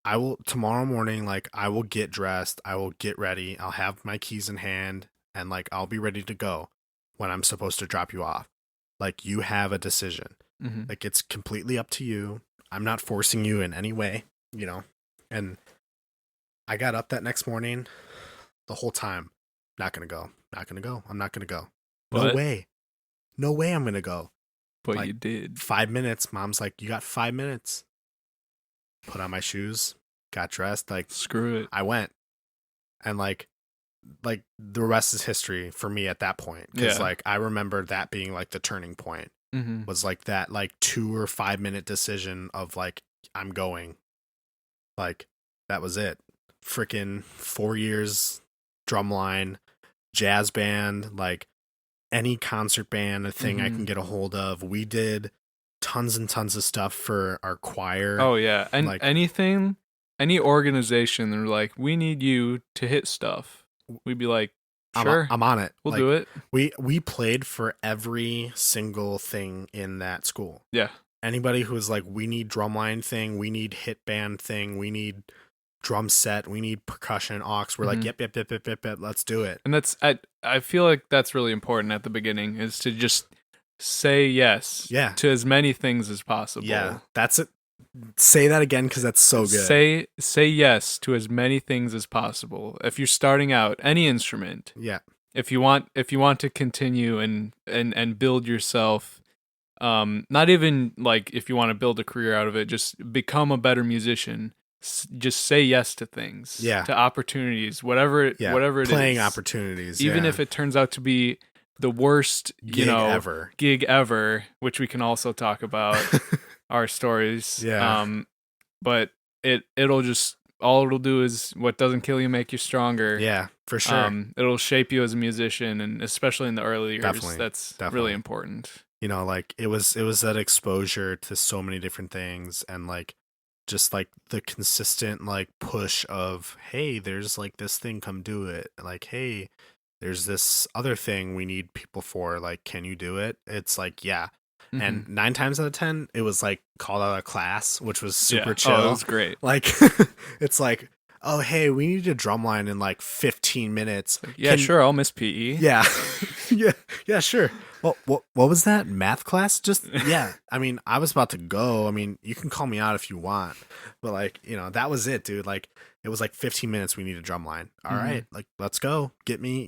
[SPEAKER 1] I will tomorrow morning, like I will get dressed, I will get ready, I'll have my keys in hand, and like I'll be ready to go when I'm supposed to drop you off. Like, you have a decision.
[SPEAKER 2] Mm-hmm.
[SPEAKER 1] Like, it's completely up to you. I'm not forcing you in any way, And I got up that next morning the whole time. Not gonna go. Not gonna go. I'm not gonna go. No
[SPEAKER 2] But
[SPEAKER 1] way. No way I'm gonna go.
[SPEAKER 2] but
[SPEAKER 1] Like,
[SPEAKER 2] you did.
[SPEAKER 1] 5 minutes. Mom's like, you got 5 minutes. Put on my shoes, got dressed, like
[SPEAKER 2] Screw it.
[SPEAKER 1] I went. And like the rest is history for me at that point. Because
[SPEAKER 2] Yeah.
[SPEAKER 1] like I remember that being like the turning point.
[SPEAKER 2] Mm-hmm.
[SPEAKER 1] Was like that like 2 or 5 minute decision of like, I'm going. Like, that was it. Freaking 4 years, drumline, jazz band, like any concert band, a thing I
[SPEAKER 2] Mm-hmm.
[SPEAKER 1] can get a hold of. We did tons and tons of stuff for our choir.
[SPEAKER 2] Oh yeah, and
[SPEAKER 1] like
[SPEAKER 2] any organization, they're like, we need you to hit stuff. We'd be like, sure,
[SPEAKER 1] I'm on it.
[SPEAKER 2] we'll
[SPEAKER 1] Like,
[SPEAKER 2] do it.
[SPEAKER 1] we played for every single thing in that school.
[SPEAKER 2] Yeah.
[SPEAKER 1] Anybody who was like, we need drumline thing, we need hit band thing, we need drum set, we need percussion aux. We're like,
[SPEAKER 2] Mhm.
[SPEAKER 1] yep, let's do it.
[SPEAKER 2] And I feel like that's really important at the beginning, is to just say yes
[SPEAKER 1] Yeah.
[SPEAKER 2] to as many things as possible.
[SPEAKER 1] Yeah, that's it. Say that again, because that's so good.
[SPEAKER 2] Say yes to as many things as possible. If you're starting out any instrument,
[SPEAKER 1] Yeah,
[SPEAKER 2] if you want to continue and build yourself, not even like if you want to build a career out of it, just become a better musician. Just say yes to things,
[SPEAKER 1] Yeah.
[SPEAKER 2] to opportunities, whatever it
[SPEAKER 1] playing
[SPEAKER 2] is,
[SPEAKER 1] opportunities,
[SPEAKER 2] even if it turns out to be the worst
[SPEAKER 1] gig
[SPEAKER 2] ever, which we can also talk about our stories.
[SPEAKER 1] Yeah.
[SPEAKER 2] But it'll just, all it'll do is, what doesn't kill you make you stronger.
[SPEAKER 1] Yeah, for sure.
[SPEAKER 2] It'll shape you as a musician, and especially in the early years,
[SPEAKER 1] Definitely,
[SPEAKER 2] that's
[SPEAKER 1] definitely.
[SPEAKER 2] really important.
[SPEAKER 1] Like it was that exposure to so many different things, and like just like the consistent like push of, hey, there's like this thing, come do it. Like, hey, there's this other thing we need people for. Like, can you do it? It's like, yeah.
[SPEAKER 2] Mhm.
[SPEAKER 1] And 9 times out of 10, it was like called out of class, which was super chill.
[SPEAKER 2] Oh, it was great.
[SPEAKER 1] Like, it's like, oh, hey, we need a drum line in like 15 minutes.
[SPEAKER 2] Yeah, sure, I'll miss PE.
[SPEAKER 1] Yeah. yeah, sure. Well, what was that? Math class? Just, yeah. I mean, I was about to go. I mean, you can call me out if you want. But like, that was it, dude. Like, it was like 15 minutes, we need a drum line. All right, like, let's go. Give me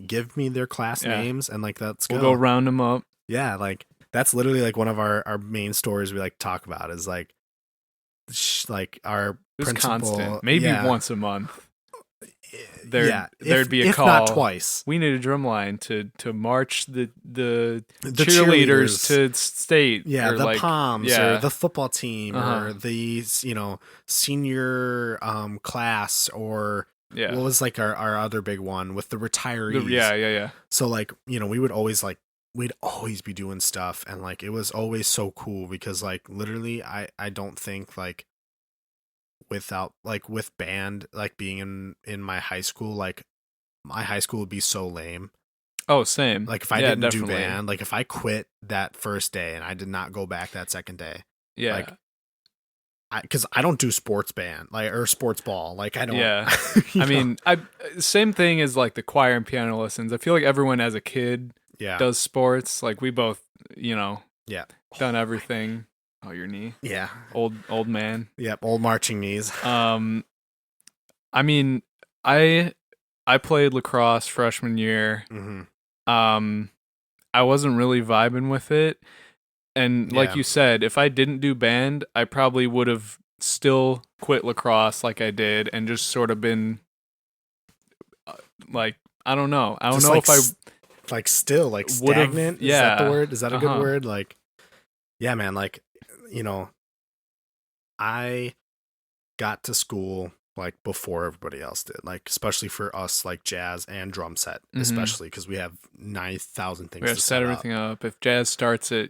[SPEAKER 1] their class names, and like, let's go.
[SPEAKER 2] We'll go round them up.
[SPEAKER 1] Yeah, like, that's literally like one of our main stories we like to talk about, is like our
[SPEAKER 2] It was
[SPEAKER 1] principal,
[SPEAKER 2] constant. Maybe once a month. There'd be a
[SPEAKER 1] if
[SPEAKER 2] call.
[SPEAKER 1] not twice.
[SPEAKER 2] We need a drum line to march the cheerleaders to state.
[SPEAKER 1] Yeah,
[SPEAKER 2] or
[SPEAKER 1] the
[SPEAKER 2] like,
[SPEAKER 1] Poms, or the football team, or the senior class, or what was like our other big one with the retirees.
[SPEAKER 2] Yeah.
[SPEAKER 1] So like, we would always like, we'd always be doing stuff, and like it was always so cool, because like literally I don't think like without like with band, like being in my high school, like my high school would be so lame.
[SPEAKER 2] Oh, same.
[SPEAKER 1] Like if I didn't do band, like if I quit that first day and I did not go back that second day, like because I don't do sports band, like, or sports ball, like I don't.
[SPEAKER 2] Yeah, I mean, same thing as like the choir and piano lessons. I feel like everyone as a kid does sports. Like we both, done everything. Oh, your knee.
[SPEAKER 1] Yeah.
[SPEAKER 2] Old man.
[SPEAKER 1] Yep, old marching knees.
[SPEAKER 2] I mean, I played lacrosse freshman year.
[SPEAKER 1] Mm-hmm.
[SPEAKER 2] I wasn't really vibing with it. And like you said, if I didn't do band, I probably would have still quit lacrosse like I did, and just sort of been like, I don't know. I don't know if I
[SPEAKER 1] like still like stagnant. Is that the word? Is that a good word? Like, yeah, man. Like, I got to school like before everybody else did, like especially for us, like jazz and drum set,
[SPEAKER 2] Mhm.
[SPEAKER 1] especially because we have 9,000
[SPEAKER 2] We
[SPEAKER 1] things
[SPEAKER 2] gotta
[SPEAKER 1] to
[SPEAKER 2] set
[SPEAKER 1] set
[SPEAKER 2] everything
[SPEAKER 1] up.
[SPEAKER 2] up. If jazz starts at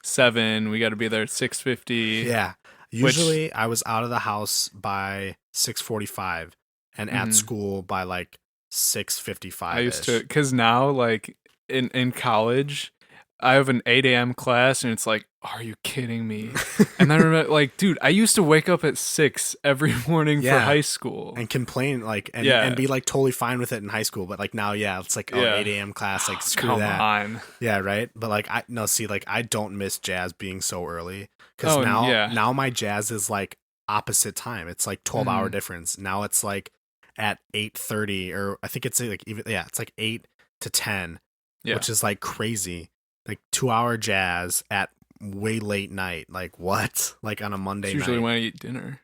[SPEAKER 2] 7, we got to be there at 6:50.
[SPEAKER 1] Yeah,
[SPEAKER 2] Which
[SPEAKER 1] usually I was out of the house by 6:45 and at
[SPEAKER 2] mhm.
[SPEAKER 1] school by like
[SPEAKER 2] I
[SPEAKER 1] 6:55
[SPEAKER 2] used to,
[SPEAKER 1] ish.
[SPEAKER 2] because now, like, in college, I have an 8 a.m. class, and it's like, are you kidding me? And then I remember, like, dude, I used to wake up at 6 every morning for
[SPEAKER 1] Yeah,
[SPEAKER 2] high school.
[SPEAKER 1] and complain like and
[SPEAKER 2] Yeah,
[SPEAKER 1] be like totally fine with it in high school, but like now, yeah, it's like, oh,
[SPEAKER 2] yeah.
[SPEAKER 1] 8 a.m. class, like
[SPEAKER 2] Oh,
[SPEAKER 1] screw
[SPEAKER 2] come
[SPEAKER 1] that.
[SPEAKER 2] on.
[SPEAKER 1] Yeah, right. But like I no see like I don't miss jazz being so early because
[SPEAKER 2] Oh, and
[SPEAKER 1] now
[SPEAKER 2] yeah.
[SPEAKER 1] now my jazz is like opposite time. It's like 12-hour
[SPEAKER 2] Mhm.
[SPEAKER 1] difference. Now it's like at 8:30, or I think it's like even, yeah, it's like 8 to 10,
[SPEAKER 2] Yeah.
[SPEAKER 1] which is like crazy. Like 2-hour jazz at way late night. Like what? Like on a
[SPEAKER 2] It's
[SPEAKER 1] Monday
[SPEAKER 2] usually
[SPEAKER 1] night.
[SPEAKER 2] when I eat dinner.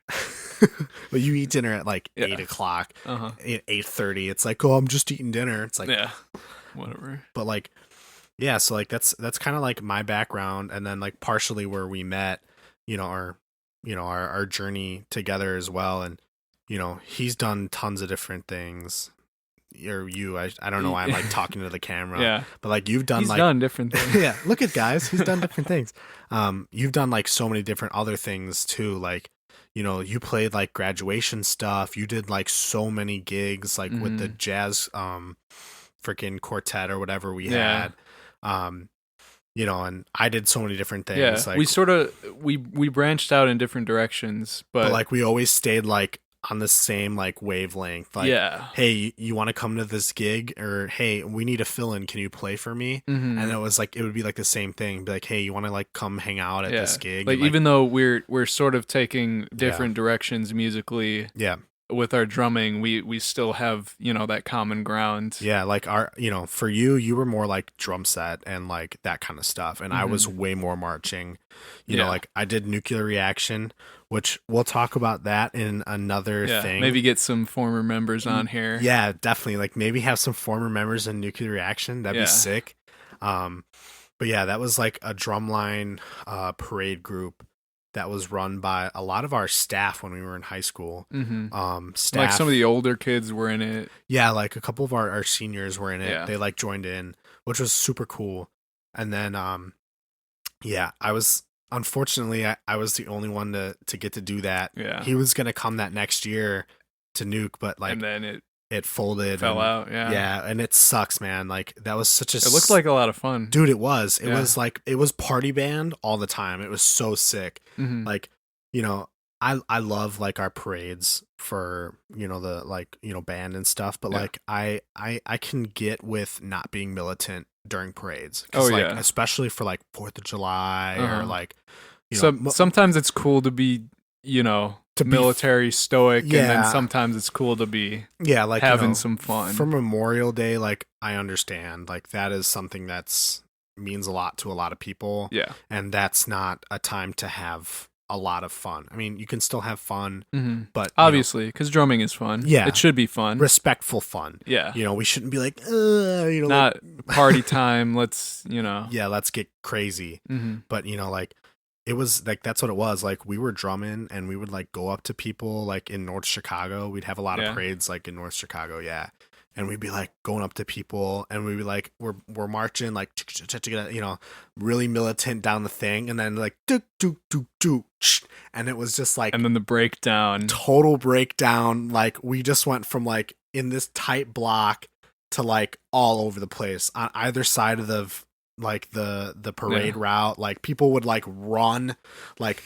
[SPEAKER 1] But you eat dinner at like
[SPEAKER 2] Yeah.
[SPEAKER 1] 8 o'clock,
[SPEAKER 2] Uh-huh.
[SPEAKER 1] 8:30. It's like, oh, I'm just eating dinner. It's like,
[SPEAKER 2] Yeah. Whatever.
[SPEAKER 1] but like, yeah. So like that's kind of like my background, and then like partially where we met, our, our journey together as well, and he's done tons of different things. Or you, I don't know why I'm like talking to the camera,
[SPEAKER 2] Yeah.
[SPEAKER 1] but like you've done
[SPEAKER 2] He's
[SPEAKER 1] like,
[SPEAKER 2] done different things.
[SPEAKER 1] yeah, look at guys, he's done different things. You've done like so many different other things too, like you played like graduation stuff, you did like so many gigs like with the
[SPEAKER 2] Mhm.
[SPEAKER 1] jazz freaking quartet or whatever we
[SPEAKER 2] Yeah.
[SPEAKER 1] had, um and I did so many different
[SPEAKER 2] Yeah.
[SPEAKER 1] things, like,
[SPEAKER 2] We sort of we branched out in different directions,
[SPEAKER 1] but
[SPEAKER 2] but
[SPEAKER 1] like we always stayed like on the same like wavelength, like,
[SPEAKER 2] yeah.
[SPEAKER 1] hey, you want to come to this gig, or hey, we need a fill-in, can you play for me? And
[SPEAKER 2] Mhm.
[SPEAKER 1] it was like it would be like the same thing, be like, hey, you want to like come hang out at this
[SPEAKER 2] Yeah.
[SPEAKER 1] gig,
[SPEAKER 2] Like,
[SPEAKER 1] and like,
[SPEAKER 2] even though we're sort of taking
[SPEAKER 1] yeah,
[SPEAKER 2] different directions musically
[SPEAKER 1] yeah,
[SPEAKER 2] with our drumming, we still have, that common ground.
[SPEAKER 1] yeah, like our, for you were more like drum set and like that kind of stuff, and I was
[SPEAKER 2] Mhm.
[SPEAKER 1] way more marching.
[SPEAKER 2] Yeah.
[SPEAKER 1] Like I did Nuclear Reaction, which we'll talk about that in another
[SPEAKER 2] Yeah.
[SPEAKER 1] thing.
[SPEAKER 2] Maybe get some former members on here.
[SPEAKER 1] Yeah, definitely. Like maybe have some former members in Nuclear Reaction. That'd be
[SPEAKER 2] Yeah.
[SPEAKER 1] sick. But yeah, that was like a drumline parade group that was run by a lot of our staff when we were in high school. Staff,
[SPEAKER 2] Like, some of the older kids were in it.
[SPEAKER 1] yeah, like a couple of our seniors were in it.
[SPEAKER 2] Yeah.
[SPEAKER 1] They like joined in, which was super cool. And then yeah, I was, unfortunately, I was the only one to get to do that.
[SPEAKER 2] Yeah.
[SPEAKER 1] He was gonna come that next year to Nuke, but like
[SPEAKER 2] And then it
[SPEAKER 1] it folded,
[SPEAKER 2] fell
[SPEAKER 1] and
[SPEAKER 2] out. Yeah.
[SPEAKER 1] yeah, and it sucks, man. Like that was such a
[SPEAKER 2] It looked like a lot of fun.
[SPEAKER 1] dude, it was
[SPEAKER 2] Yeah.
[SPEAKER 1] like it was party band all the time. It was so sick.
[SPEAKER 2] Mhm.
[SPEAKER 1] Like, I love like our parades for, the like, band and stuff, but
[SPEAKER 2] Yeah.
[SPEAKER 1] like I can get with not being militant during parades, 'cause,
[SPEAKER 2] Oh,
[SPEAKER 1] like,
[SPEAKER 2] yeah.
[SPEAKER 1] especially for like 4th of July, or
[SPEAKER 2] Uh-huh.
[SPEAKER 1] like,
[SPEAKER 2] Sometimes it's cool to be,
[SPEAKER 1] To be-
[SPEAKER 2] military stoic, and
[SPEAKER 1] Yeah.
[SPEAKER 2] then sometimes it's cool to be
[SPEAKER 1] yeah, like,
[SPEAKER 2] having some fun.
[SPEAKER 1] for Memorial Day, like I understand, like that is something that's means a lot to a lot of people.
[SPEAKER 2] Yeah.
[SPEAKER 1] And that's not a time to have a lot of fun. I mean, you can still have fun,
[SPEAKER 2] Mhm.
[SPEAKER 1] but
[SPEAKER 2] Obviously, because drumming is fun.
[SPEAKER 1] Yeah.
[SPEAKER 2] It should be fun.
[SPEAKER 1] respectful fun.
[SPEAKER 2] Yeah.
[SPEAKER 1] We shouldn't be like,
[SPEAKER 2] Not party time. Let's,
[SPEAKER 1] yeah, let's get crazy.
[SPEAKER 2] Mhm.
[SPEAKER 1] But like it was like, that's what it was. Like we were drumming, and we would like go up to people like in North Chicago. We'd have a lot
[SPEAKER 2] Yeah.
[SPEAKER 1] of parades like in North Chicago, yeah. And we'd be like going up to people, and we'd be like, we're marching like, really militant down the thing, and then like do do do do, and it was just like
[SPEAKER 2] And then the breakdown.
[SPEAKER 1] total breakdown. Like we just went from like in this tight block to like all over the place on either side of the parade route. Like people would like run like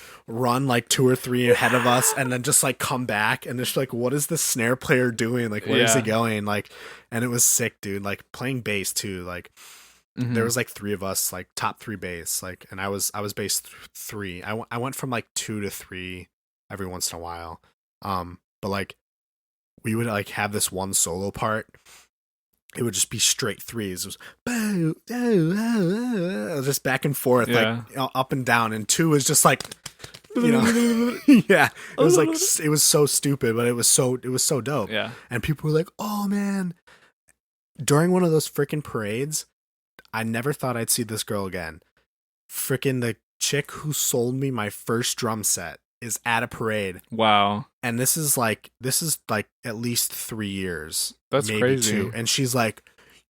[SPEAKER 1] 2 or 3 ahead of us, and then just like come back, and just like, what is the snare player doing? Like, where is he
[SPEAKER 2] Yeah.
[SPEAKER 1] going? Like, and it was sick, dude. Like playing bass too. Like
[SPEAKER 2] Mhm.
[SPEAKER 1] there was like 3 of us, like top 3 bass, like, and I was bass 3. I went from like 2 to 3 every once in a while. But like we would like have this one solo part. It would just be straight threes. It was boo, boo, boo, just back and forth,
[SPEAKER 2] Yeah.
[SPEAKER 1] like up and down. And 2 was just like, yeah. It was like, it was so stupid, but it was so dope.
[SPEAKER 2] Yeah.
[SPEAKER 1] And people were like, "Oh man!" During one of those freaking parades, I never thought I'd see this girl again. Freaking the chick who sold me my first drum set is at a parade.
[SPEAKER 2] Wow.
[SPEAKER 1] And this is like at least 3 years.
[SPEAKER 2] That's
[SPEAKER 1] maybe
[SPEAKER 2] crazy.
[SPEAKER 1] 2. And she's like,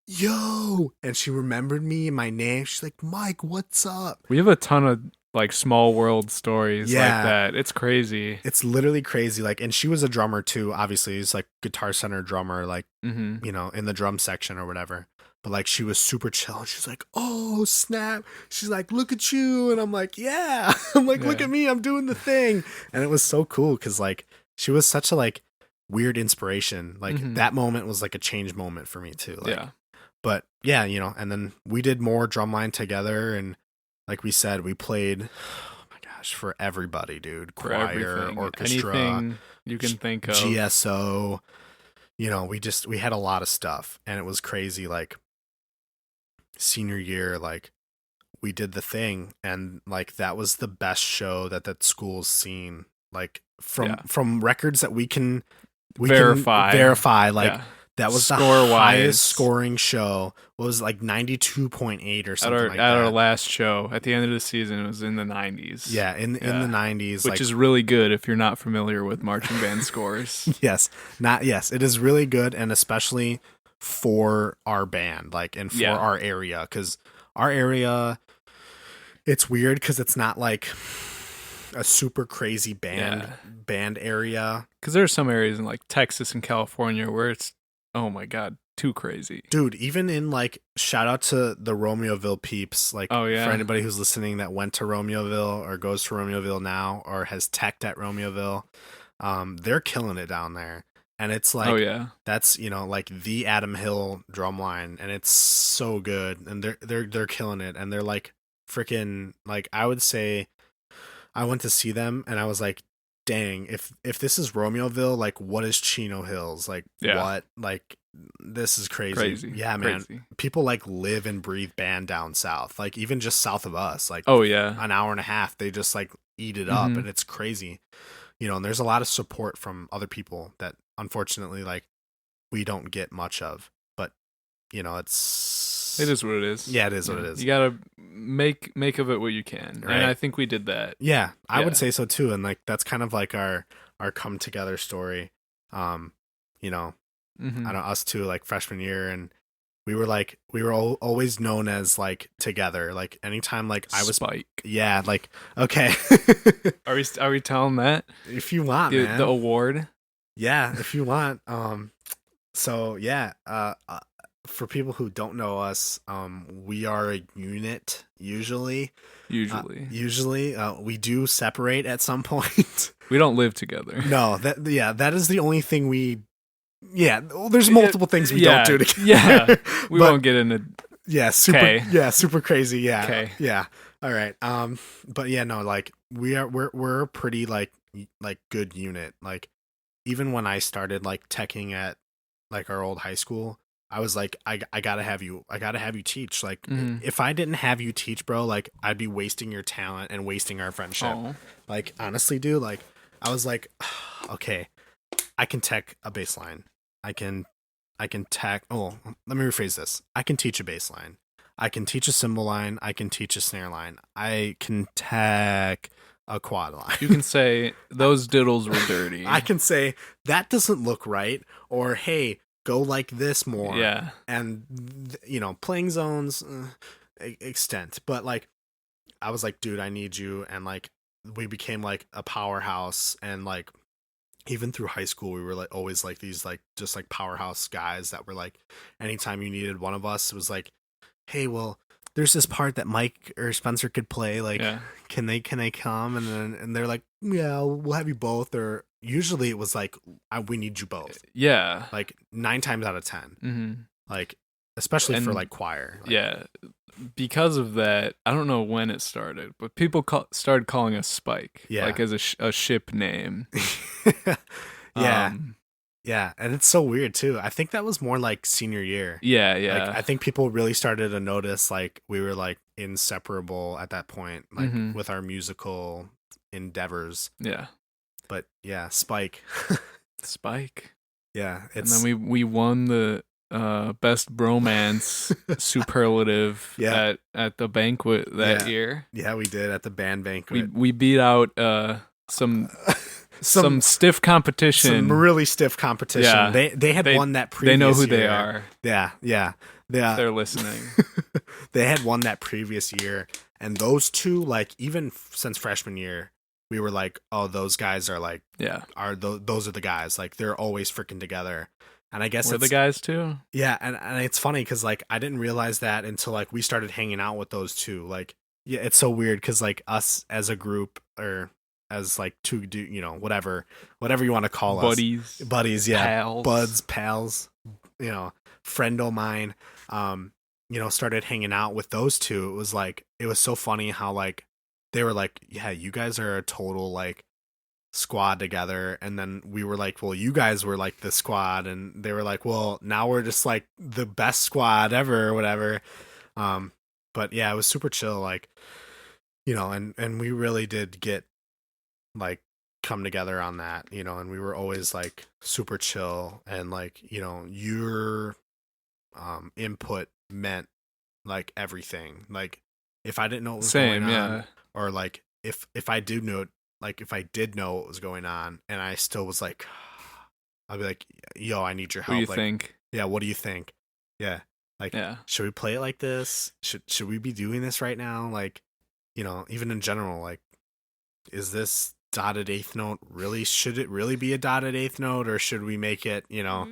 [SPEAKER 1] yo, and she remembered me and my name. She's like, Mike, what's up?
[SPEAKER 2] We have a ton of like small world stories like
[SPEAKER 1] Yeah.
[SPEAKER 2] that. It's crazy.
[SPEAKER 1] It's literally crazy. Like, and she was a drummer too. Obviously, he's like Guitar Center drummer, like,
[SPEAKER 2] Mm-hmm.
[SPEAKER 1] you know, in the drum section or whatever. But like, she was super chill. She's like, oh snap. She's like, look at you. And I'm like, yeah. I'm like, look
[SPEAKER 2] Yeah.
[SPEAKER 1] at me. I'm doing the thing. And it was so cool because like she was such a like weird inspiration. Like
[SPEAKER 2] Mhm.
[SPEAKER 1] that moment was like a change moment for me too. Like,
[SPEAKER 2] Yeah.
[SPEAKER 1] But yeah, you know, and then we did more drumline together, and like we said, we played, oh my gosh, for everybody, dude.
[SPEAKER 2] For
[SPEAKER 1] Choir,
[SPEAKER 2] everything.
[SPEAKER 1] orchestra,
[SPEAKER 2] Anything you can think of.
[SPEAKER 1] GSO. You know, we had a lot of stuff, and it was crazy. Like senior year, like we did the thing, and like that was the best show that school's seen. Like from records that we can verify. Like
[SPEAKER 2] Yeah.
[SPEAKER 1] that was the
[SPEAKER 2] Score-wise.
[SPEAKER 1] highest scoring show. What was it, like 92.8 or something like that.
[SPEAKER 2] At our last show at the end of the season, it was in the 90s.
[SPEAKER 1] Yeah, in the 90s,
[SPEAKER 2] which
[SPEAKER 1] like,
[SPEAKER 2] is really good if you're not familiar with marching band scores.
[SPEAKER 1] yes, it is really good, and especially for our band, like, and for our area, because our area, it's weird because it's not like a super crazy band area.
[SPEAKER 2] Because there are some areas in like Texas and California where it's, oh my god, too crazy.
[SPEAKER 1] Dude, even in like, shout out to the Romeoville peeps, like, for anybody who's listening that went to Romeoville or goes to Romeoville now or has teched at Romeoville, they're killing it down there. And it's like, that's, you know, like the Adam Hill drumline, and it's so good, and they're killing it, and they're like freaking, like, I would say I went to see them and I was like, dang, if this is Romeoville, like, what is Chino Hills? Like, what? Like, this is crazy. Yeah, man.
[SPEAKER 2] Crazy.
[SPEAKER 1] People like live and breathe band down south, like even just south of us, like an hour and a half, they just like eat it up, and it's crazy, you know. And there's a lot of support from other people that unfortunately like we don't get much of, but you know, it
[SPEAKER 2] is what it is.
[SPEAKER 1] Yeah, it is what it is.
[SPEAKER 2] You gotta make of it what you can, right? And I think we did that.
[SPEAKER 1] Yeah, I would say so too. And like that's kind of like our come together story. You know, I don't know, us two, like freshman year, and we were always known as like together. Like anytime like I was
[SPEAKER 2] Spike.
[SPEAKER 1] Yeah, like okay.
[SPEAKER 2] Are we telling that?
[SPEAKER 1] If you want, man.
[SPEAKER 2] The award.
[SPEAKER 1] Yeah, if you want. So yeah, for people who don't know us, we are a unit usually. Usually, we do separate at some point.
[SPEAKER 2] We don't live together.
[SPEAKER 1] No, that is the only thing we. Yeah, well, there's multiple things we don't do together.
[SPEAKER 2] Yeah, we won't get into.
[SPEAKER 1] Yeah, super crazy. Yeah,
[SPEAKER 2] okay.
[SPEAKER 1] Yeah. All right. But yeah, no, like we're a pretty like good unit. Like even when I started like teching at like our old high school, I was like, I gotta have you teach. Like if I didn't have you teach, bro, like I'd be wasting your talent and wasting our friendship.
[SPEAKER 2] Aww.
[SPEAKER 1] Like honestly, dude, like I was like, okay, I can tech a bass line. I can tech. Oh, let me rephrase this. I can teach a bass line. I can teach a cymbal line. I can teach a snare line. I can tech a quad line.
[SPEAKER 2] You can say those diddles were dirty.
[SPEAKER 1] I can say that doesn't look right, or hey, go like this more.
[SPEAKER 2] Yeah.
[SPEAKER 1] And you know, playing zones extent, but like I was like, dude, I need you, and like we became like a powerhouse, and like even through high school we were like always like these like just like powerhouse guys that were like anytime you needed one of us, it was like, hey, well, there's this part that Mike or Spencer could play, like can they come, and they're like, yeah, we'll have you both. Or usually it was like, we need you both.
[SPEAKER 2] Yeah,
[SPEAKER 1] like 9 times out of 10. Like especially for like choir. Like,
[SPEAKER 2] because of that, I don't know when it started, but people started calling us Spike, like as a ship name.
[SPEAKER 1] Yeah, and it's so weird too. I think that was more like senior year.
[SPEAKER 2] Yeah.
[SPEAKER 1] Like, I think people really started to notice like we were like inseparable at that point, like with our musical endeavors.
[SPEAKER 2] Yeah.
[SPEAKER 1] But yeah, Spike.
[SPEAKER 2] Spike.
[SPEAKER 1] Yeah,
[SPEAKER 2] and then we won the best bromance superlative at the banquet that year.
[SPEAKER 1] Yeah, we did at the band banquet.
[SPEAKER 2] We beat out some stiff competition.
[SPEAKER 1] Some really stiff competition.
[SPEAKER 2] Yeah.
[SPEAKER 1] They had won that previous
[SPEAKER 2] They know who
[SPEAKER 1] year.
[SPEAKER 2] they are.
[SPEAKER 1] Yeah.
[SPEAKER 2] They're listening.
[SPEAKER 1] They had won that previous year, and those two, like, even since freshman year, we were like, oh, those guys are like, those are the guys. Like, they're always freaking together. And I guess
[SPEAKER 2] we're the guys too.
[SPEAKER 1] Yeah, and it's funny because like I didn't realize that until like we started hanging out with those two. Like, yeah, it's so weird because like us as a group or as like two, whatever you want to call
[SPEAKER 2] buddies,
[SPEAKER 1] yeah,
[SPEAKER 2] pals.
[SPEAKER 1] buds, pals, friend o' mine, started hanging out with those two. It was so funny how like they were like, yeah, you guys are a total like squad together, and then we were like, well, you guys were like the squad, and they were like, well, now we're just like the best squad ever or whatever. But yeah, it was super chill, like, and we really did get like come together on that, and we were always like super chill, and like, your input meant like everything. Like if I didn't know what was going on, or like if I do know, like if I did know what was going on and I still was like, I'd be like, yo, I need your help.
[SPEAKER 2] What do you think?
[SPEAKER 1] Yeah, what do you think? Yeah. Like, should we play it like this? Should we be doing this right now? Like, even in general, like, is this dotted eighth note should it really be a dotted eighth note, or should we make it, a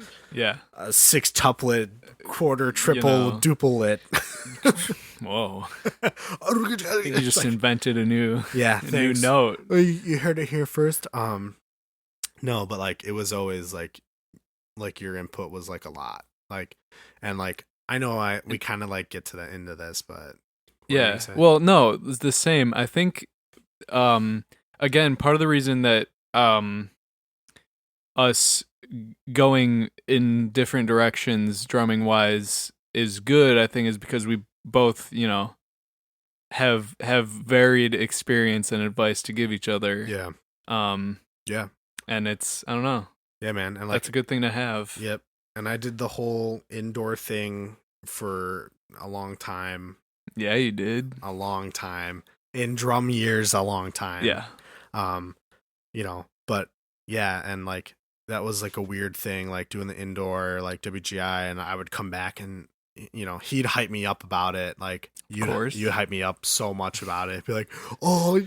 [SPEAKER 1] sextuplet, quarter, triple, duplet?
[SPEAKER 2] Whoa. You just like, invented a new new note.
[SPEAKER 1] You heard it here first. No, but like it was always like your input was like a lot. Like, and like I know we kind of like get to the end of this, but
[SPEAKER 2] yeah. Well, no, it's the same. I think again, part of the reason that us going in different directions drumming wise is good, I think, is because we both, have varied experience and advice to give each other.
[SPEAKER 1] Yeah. Yeah.
[SPEAKER 2] And it's, I don't know.
[SPEAKER 1] Yeah, man. And like,
[SPEAKER 2] that's a good thing to have.
[SPEAKER 1] Yep. And I did the whole indoor thing for a long time.
[SPEAKER 2] Yeah, you did.
[SPEAKER 1] A long time. In drum years, a long time.
[SPEAKER 2] Yeah.
[SPEAKER 1] But yeah, and like that was like a weird thing, like doing the indoor, like WGI, and I would come back and he'd hype me up about it. Like you'd hype me up so much about it. Be like, oh,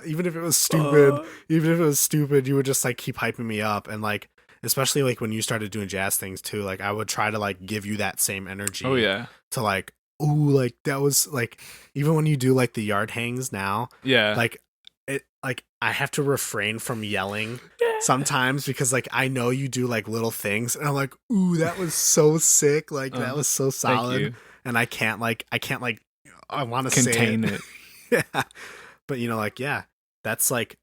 [SPEAKER 1] even if it was stupid, you would just like keep hyping me up. And like, especially like when you started doing jazz things too, like I would try to like give you that same energy.
[SPEAKER 2] Oh yeah.
[SPEAKER 1] To like, ooh, like that was like, even when you do like the yard hangs now,
[SPEAKER 2] yeah,
[SPEAKER 1] like it, like I have to refrain from yelling sometimes because like I know you do like little things, and I'm like, ooh, that was so sick, like that was so solid, and I can't like I want to
[SPEAKER 2] contain it.
[SPEAKER 1] Yeah, but like, yeah, that's like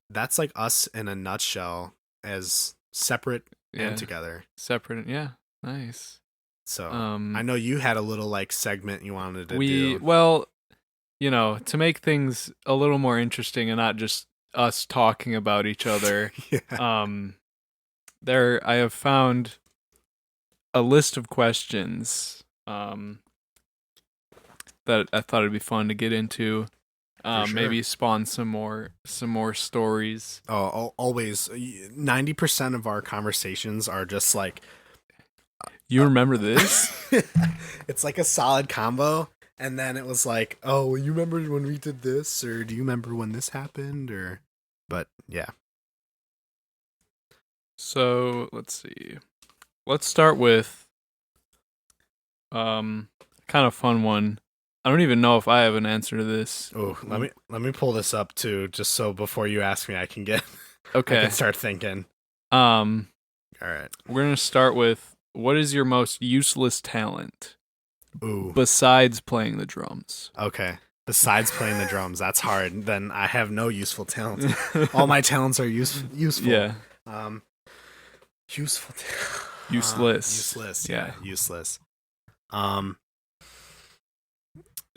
[SPEAKER 1] us in a nutshell, as separate and together.
[SPEAKER 2] Separate, yeah, nice.
[SPEAKER 1] So I know you had a little like segment you wanted to do.
[SPEAKER 2] Well, to make things a little more interesting and not just us talking about each other. I have found a list of questions that I thought it'd be fun to get into. Sure. Maybe spawn some more stories.
[SPEAKER 1] Oh, always. 90% of our conversations are just like,
[SPEAKER 2] you remember this?
[SPEAKER 1] It's like a solid combo. And then it was like, oh, well, you remember when we did this? Or do you remember when this happened? But yeah.
[SPEAKER 2] So let's see. Let's start with kind of fun one. I don't even know if I have an answer to this.
[SPEAKER 1] Oh, let me pull this up too, just so before you ask me, I can get
[SPEAKER 2] okay.
[SPEAKER 1] I can start thinking.
[SPEAKER 2] All
[SPEAKER 1] right.
[SPEAKER 2] We're gonna start with, what is your most useless talent?
[SPEAKER 1] Ooh.
[SPEAKER 2] Besides playing the drums.
[SPEAKER 1] Okay. Besides playing the drums, that's hard. Then I have no useful talents. All my talents are useful.
[SPEAKER 2] Yeah.
[SPEAKER 1] Useful.
[SPEAKER 2] Useless.
[SPEAKER 1] Useless. Yeah. Useless.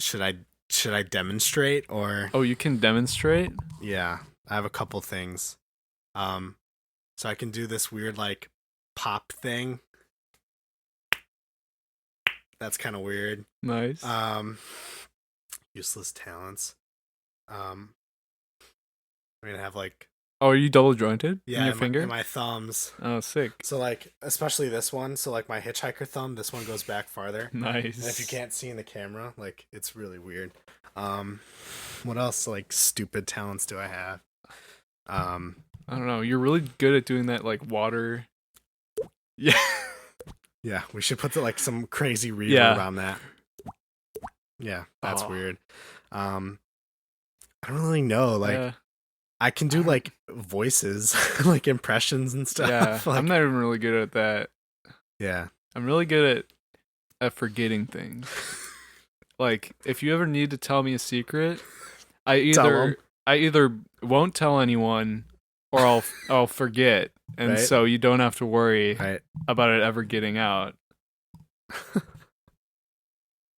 [SPEAKER 1] Should I demonstrate or?
[SPEAKER 2] Oh, you can demonstrate?
[SPEAKER 1] Yeah, I have a couple things. So I can do this weird like pop thing. That's kind of weird.
[SPEAKER 2] Nice.
[SPEAKER 1] Useless talents. I'm gonna have like.
[SPEAKER 2] Oh, are you double jointed in
[SPEAKER 1] Yeah,
[SPEAKER 2] your finger?
[SPEAKER 1] in my thumbs.
[SPEAKER 2] Oh, sick.
[SPEAKER 1] So like, especially this one. So like my hitchhiker thumb, this one goes back farther.
[SPEAKER 2] Nice.
[SPEAKER 1] And if you can't see in the camera, like it's really weird. What else like stupid talents do I have?
[SPEAKER 2] I don't know. You're really good at doing that, like water. Yeah.
[SPEAKER 1] Yeah, we should put some crazy reverb on that. Yeah, that's weird. I don't really know. Like, I can do like voices, like impressions and stuff.
[SPEAKER 2] Yeah,
[SPEAKER 1] like,
[SPEAKER 2] I'm not even really good at that.
[SPEAKER 1] Yeah,
[SPEAKER 2] I'm really good at forgetting things. Like, if you ever need to tell me a secret, I either won't tell anyone or I'll forget, and
[SPEAKER 1] right?
[SPEAKER 2] so you don't have to worry
[SPEAKER 1] right.
[SPEAKER 2] about it ever getting out.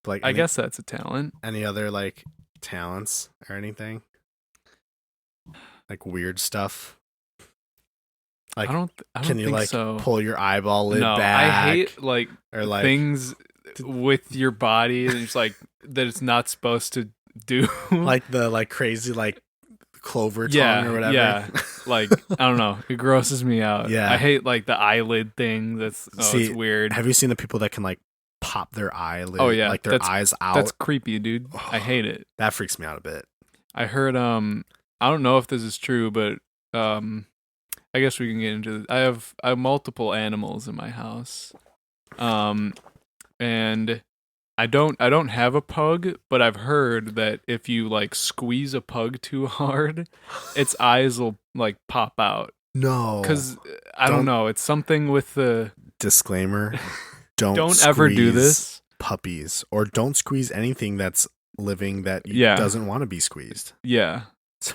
[SPEAKER 1] Like,
[SPEAKER 2] I guess that's a talent.
[SPEAKER 1] Any other like talents or anything? Like weird stuff. Like,
[SPEAKER 2] I don't
[SPEAKER 1] can you
[SPEAKER 2] think
[SPEAKER 1] like
[SPEAKER 2] so.
[SPEAKER 1] pull your eyeball lid back?
[SPEAKER 2] I hate like things with your body that it's not supposed to do.
[SPEAKER 1] Like the like crazy like clover tongue or whatever.
[SPEAKER 2] Yeah. Like, I don't know. It grosses me out.
[SPEAKER 1] Yeah.
[SPEAKER 2] I hate like the eyelid thing. It's weird.
[SPEAKER 1] Have you seen the people that can like pop their eyelid?
[SPEAKER 2] Oh yeah,
[SPEAKER 1] like their eyes out.
[SPEAKER 2] That's creepy, dude. I hate it.
[SPEAKER 1] That freaks me out a bit.
[SPEAKER 2] I heard I don't know if this is true, but I guess we can get into this. I have multiple animals in my house. And I don't have a pug, but I've heard that if you like squeeze a pug too hard, its eyes will like pop out.
[SPEAKER 1] No.
[SPEAKER 2] Cuz I don't know, it's something with the
[SPEAKER 1] disclaimer. Don't
[SPEAKER 2] ever do this.
[SPEAKER 1] Puppies, or don't squeeze anything that's living that doesn't want to be squeezed.
[SPEAKER 2] Yeah.
[SPEAKER 1] So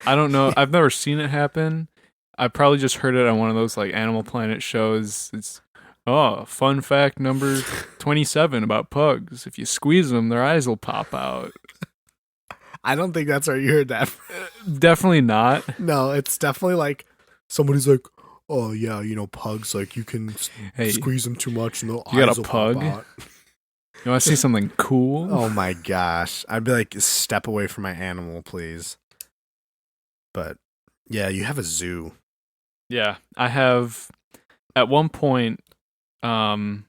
[SPEAKER 2] I don't know. I've never seen it happen. I probably just heard it on one of those like Animal Planet shows. It's fun fact number 27 about pugs. If you squeeze them, their eyes will pop out.
[SPEAKER 1] I don't think that's where you heard that.
[SPEAKER 2] Definitely not.
[SPEAKER 1] No, it's definitely like somebody's like, oh yeah, pugs, like you can squeeze them too much and the eyes will pop out.
[SPEAKER 2] You want to see something cool?
[SPEAKER 1] Oh my gosh. I'd be like, step away from my animal, please. But yeah, you have a zoo.
[SPEAKER 2] Yeah, I have at one point, well,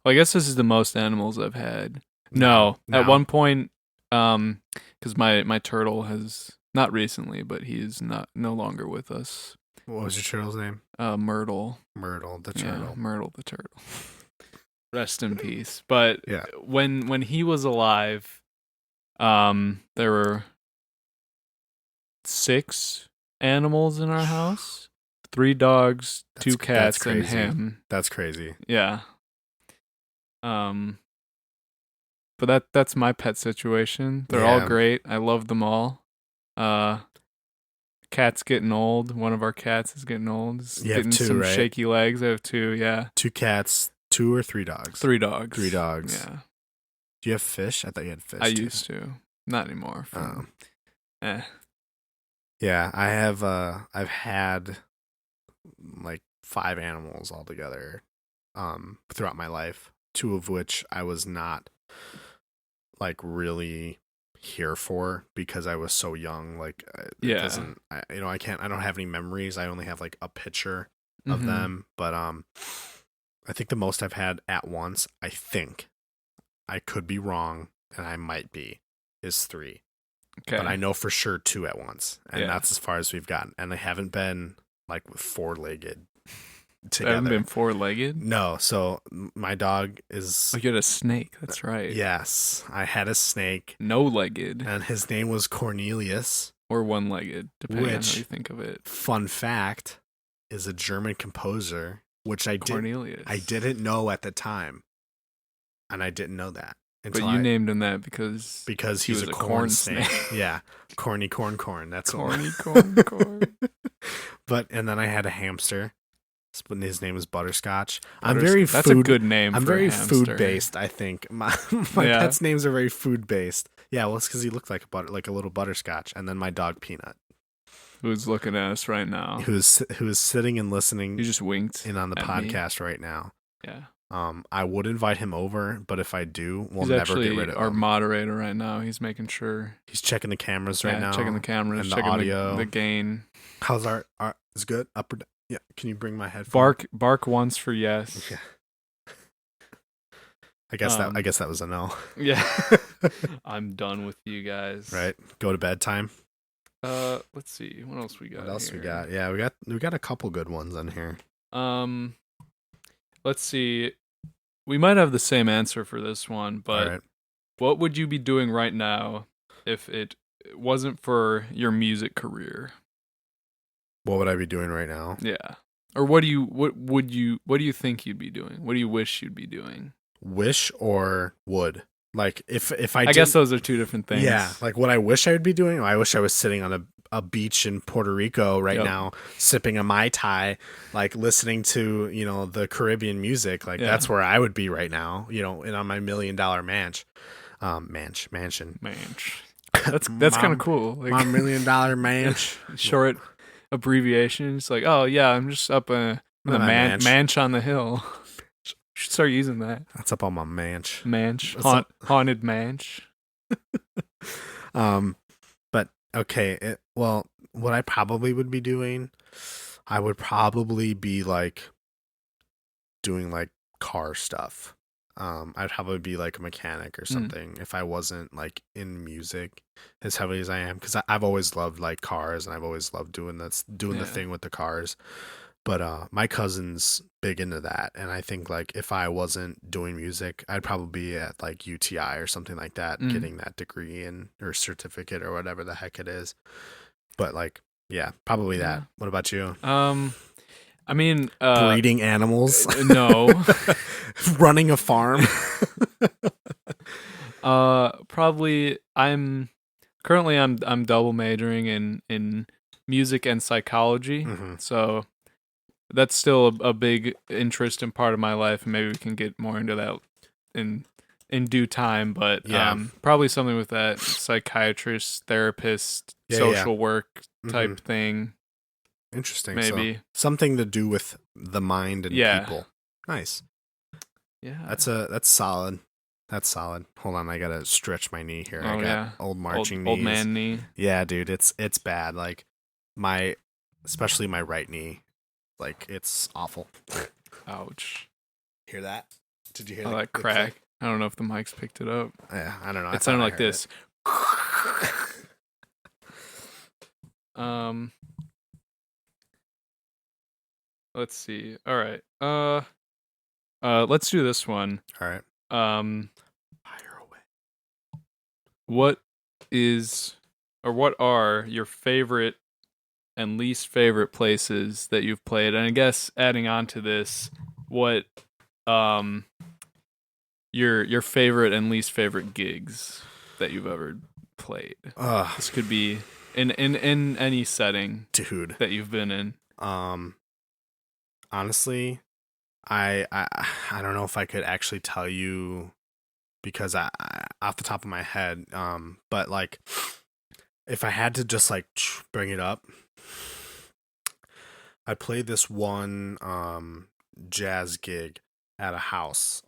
[SPEAKER 2] I guess this is the most animals I've had. No. At one point, because my turtle has, not recently, but he's no longer with us.
[SPEAKER 1] What was your turtle's name?
[SPEAKER 2] Myrtle.
[SPEAKER 1] Myrtle the turtle.
[SPEAKER 2] Yeah, Myrtle the turtle. Rest in peace. But when he was alive, there were 6 animals in our house. 3 dogs, 2 cats, and him.
[SPEAKER 1] That's crazy.
[SPEAKER 2] Yeah. But that's my pet situation. They're all great. I love them all. Cat's getting old. One of our cats is getting old. He's getting
[SPEAKER 1] 2,
[SPEAKER 2] some
[SPEAKER 1] right?
[SPEAKER 2] shaky legs. I have 2, yeah.
[SPEAKER 1] 2 cats, 2 or 3 dogs?
[SPEAKER 2] 3 dogs.
[SPEAKER 1] 3 dogs.
[SPEAKER 2] Yeah.
[SPEAKER 1] Do you have fish? I thought you had fish.
[SPEAKER 2] I used to. Not anymore.
[SPEAKER 1] Yeah, I have I've had like 5 animals altogether throughout my life, 2 of which I was not like really here for because I was so young. Like I don't have any memories. I only have like a picture of them, but I think the most I've had at once, I think, I could be wrong and I might be, is 3. Okay. But I know for sure 2 at once, and that's as far as we've gotten. And they haven't been like 4-legged together.
[SPEAKER 2] They haven't been 4-legged?
[SPEAKER 1] No. So my dog is.
[SPEAKER 2] Oh, you had a snake. That's right.
[SPEAKER 1] Yes, I had a snake.
[SPEAKER 2] No-legged.
[SPEAKER 1] And his name was Cornelius.
[SPEAKER 2] Or 1-legged, depending on how you think of it.
[SPEAKER 1] Fun fact, is a German composer, which
[SPEAKER 2] Cornelius.
[SPEAKER 1] I didn't know at the time, and I didn't know that.
[SPEAKER 2] But you named him that because
[SPEAKER 1] he was a corn snake. Yeah, corny corn. That's
[SPEAKER 2] corny corn.
[SPEAKER 1] And then I had a hamster. His name is Butterscotch.
[SPEAKER 2] That's a good name.
[SPEAKER 1] I'm very food based. I think my pets' names are very food based. Yeah, well, it's because he looked like a little butterscotch. And then my dog Peanut,
[SPEAKER 2] who's looking at us right now,
[SPEAKER 1] who is sitting and listening.
[SPEAKER 2] He just winked
[SPEAKER 1] in on the podcast right now.
[SPEAKER 2] Yeah.
[SPEAKER 1] I would invite him over, but if I do, we'll
[SPEAKER 2] He's
[SPEAKER 1] never get
[SPEAKER 2] actually
[SPEAKER 1] rid of
[SPEAKER 2] our
[SPEAKER 1] him.
[SPEAKER 2] moderator right now. He's making sure.
[SPEAKER 1] He's checking the cameras right now,
[SPEAKER 2] checking the cameras,
[SPEAKER 1] and the
[SPEAKER 2] checking
[SPEAKER 1] audio.
[SPEAKER 2] the gain.
[SPEAKER 1] How's our is good? Up or down? Yeah. Can you bring my headphone?
[SPEAKER 2] Bark once for yes.
[SPEAKER 1] Yeah. I guess that was a no.
[SPEAKER 2] Yeah. I'm done with you guys.
[SPEAKER 1] Right. Go to bed time.
[SPEAKER 2] Let's see. What else we got?
[SPEAKER 1] What else
[SPEAKER 2] here?
[SPEAKER 1] we got? Yeah, we got a couple good ones on here.
[SPEAKER 2] Let's see. We might have the same answer for this one, but
[SPEAKER 1] right.
[SPEAKER 2] What would you be doing right now if it wasn't for your music career?
[SPEAKER 1] What would I be doing right now?
[SPEAKER 2] Yeah. Or what do you think you'd be doing? What do you wish you'd be doing?
[SPEAKER 1] Wish or would? Like if I
[SPEAKER 2] guess those are two different things.
[SPEAKER 1] Yeah, like what I wish I would be doing. I wish I was sitting on a beach in Puerto Rico right now, sipping a Mai Tai, like listening to, the Caribbean music. Like that's where I would be right now, and on my $1 million mansion.
[SPEAKER 2] That's kind of cool. Like,
[SPEAKER 1] my $1 million manch.
[SPEAKER 2] Short abbreviations. Like, oh yeah, I'm just up in the manch on the hill. Should start using that.
[SPEAKER 1] That's up on my manch.
[SPEAKER 2] Haunted manch.
[SPEAKER 1] But okay. Well, what I probably would be doing, I would probably be like doing like car stuff. I'd probably be like a mechanic or something if I wasn't like in music as heavily as I am, because I've always loved like cars and I've always loved doing the thing with the cars. But my cousin's big into that, and I think like if I wasn't doing music, I'd probably be at like UTI or something like that, getting that degree or certificate or whatever the heck it is. But like, yeah, probably that. What about you?
[SPEAKER 2] I mean,
[SPEAKER 1] breeding animals.
[SPEAKER 2] No.
[SPEAKER 1] Running a farm.
[SPEAKER 2] Probably I'm double majoring in music and psychology. So that's still a big interest and part of my life, and maybe we can get more into that in due time. But probably something with that psychiatrist, therapist, social work type thing.
[SPEAKER 1] Interesting.
[SPEAKER 2] Maybe
[SPEAKER 1] so, something to do with the mind and people. Nice.
[SPEAKER 2] Yeah.
[SPEAKER 1] That's solid. That's solid. Hold on, I gotta stretch my knee here. I got old marching knees.
[SPEAKER 2] Old man knee.
[SPEAKER 1] Yeah, dude, it's bad. Like especially my right knee. Like it's awful.
[SPEAKER 2] Ouch.
[SPEAKER 1] Hear that? Did you hear
[SPEAKER 2] that crack? I don't know if the mics picked it up.
[SPEAKER 1] Yeah, I don't know.
[SPEAKER 2] It sounded like this. Let's see. All right. Let's do this one.
[SPEAKER 1] All right.
[SPEAKER 2] Fire away. What are your favorite and least favorite places that you've played? And I guess adding on to this, what your favorite and least favorite gigs that you've ever played? This could be in any setting,
[SPEAKER 1] dude,
[SPEAKER 2] that you've been in.
[SPEAKER 1] Honestly, I don't know if I could actually tell you, because I off the top of my head, but like if I had to just like bring it up, I played this one jazz gig at a house,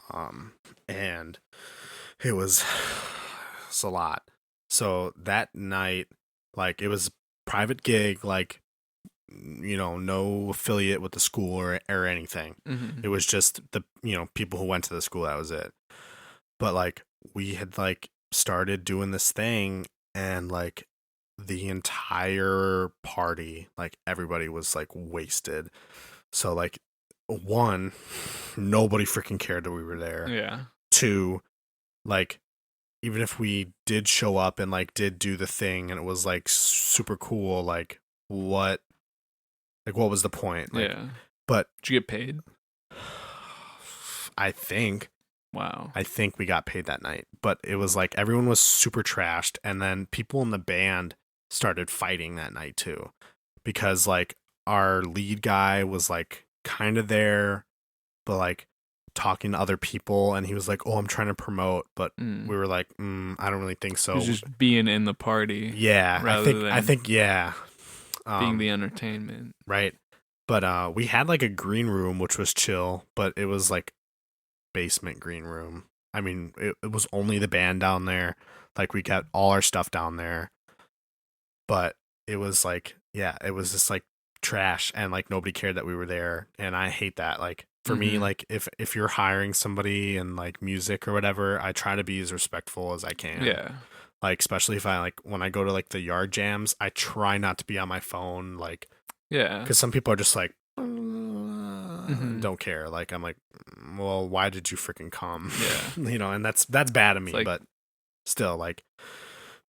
[SPEAKER 1] and it was a lot. So that night, like it was a private gig, like no affiliate with the school or anything. It was just the people who went to the school, that was it. But like we had like started doing this thing, and like the entire party, like everybody was like wasted. So like, one, nobody freaking cared that we were there.
[SPEAKER 2] Yeah.
[SPEAKER 1] Two, like even if we did show up and like did do the thing and it was like super cool, like what was the point? Like,
[SPEAKER 2] yeah.
[SPEAKER 1] But
[SPEAKER 2] did you get paid?
[SPEAKER 1] I think.
[SPEAKER 2] Wow.
[SPEAKER 1] I think we got paid that night, but it was like everyone was super trashed, and then people in the band started fighting that night too, because like our lead guy was like kind of there, but like talking to other people, and he was like, "Oh, I'm trying to promote," but we were like, "I don't really think so."
[SPEAKER 2] He's just being in the party.
[SPEAKER 1] Yeah, I think yeah.
[SPEAKER 2] Being the entertainment.
[SPEAKER 1] Right. But we had like a green room, which was chill, but it was like basement green room. I mean, it was only the band down there. Like, we got all our stuff down there, but it was like, yeah, it was just like trash, and like nobody cared that we were there, and I hate that. Like, for me, like, if you're hiring somebody in like music or whatever, I try to be as respectful as I can.
[SPEAKER 2] Yeah.
[SPEAKER 1] Like, especially if I, like, when I go to like the yard jams, I try not to be on my phone, like,
[SPEAKER 2] Yeah.
[SPEAKER 1] because some people are just like, don't care. Like, I'm like, well, why did you freaking come?
[SPEAKER 2] Yeah.
[SPEAKER 1] You know, and that's bad of me,
[SPEAKER 2] like,
[SPEAKER 1] but still, like,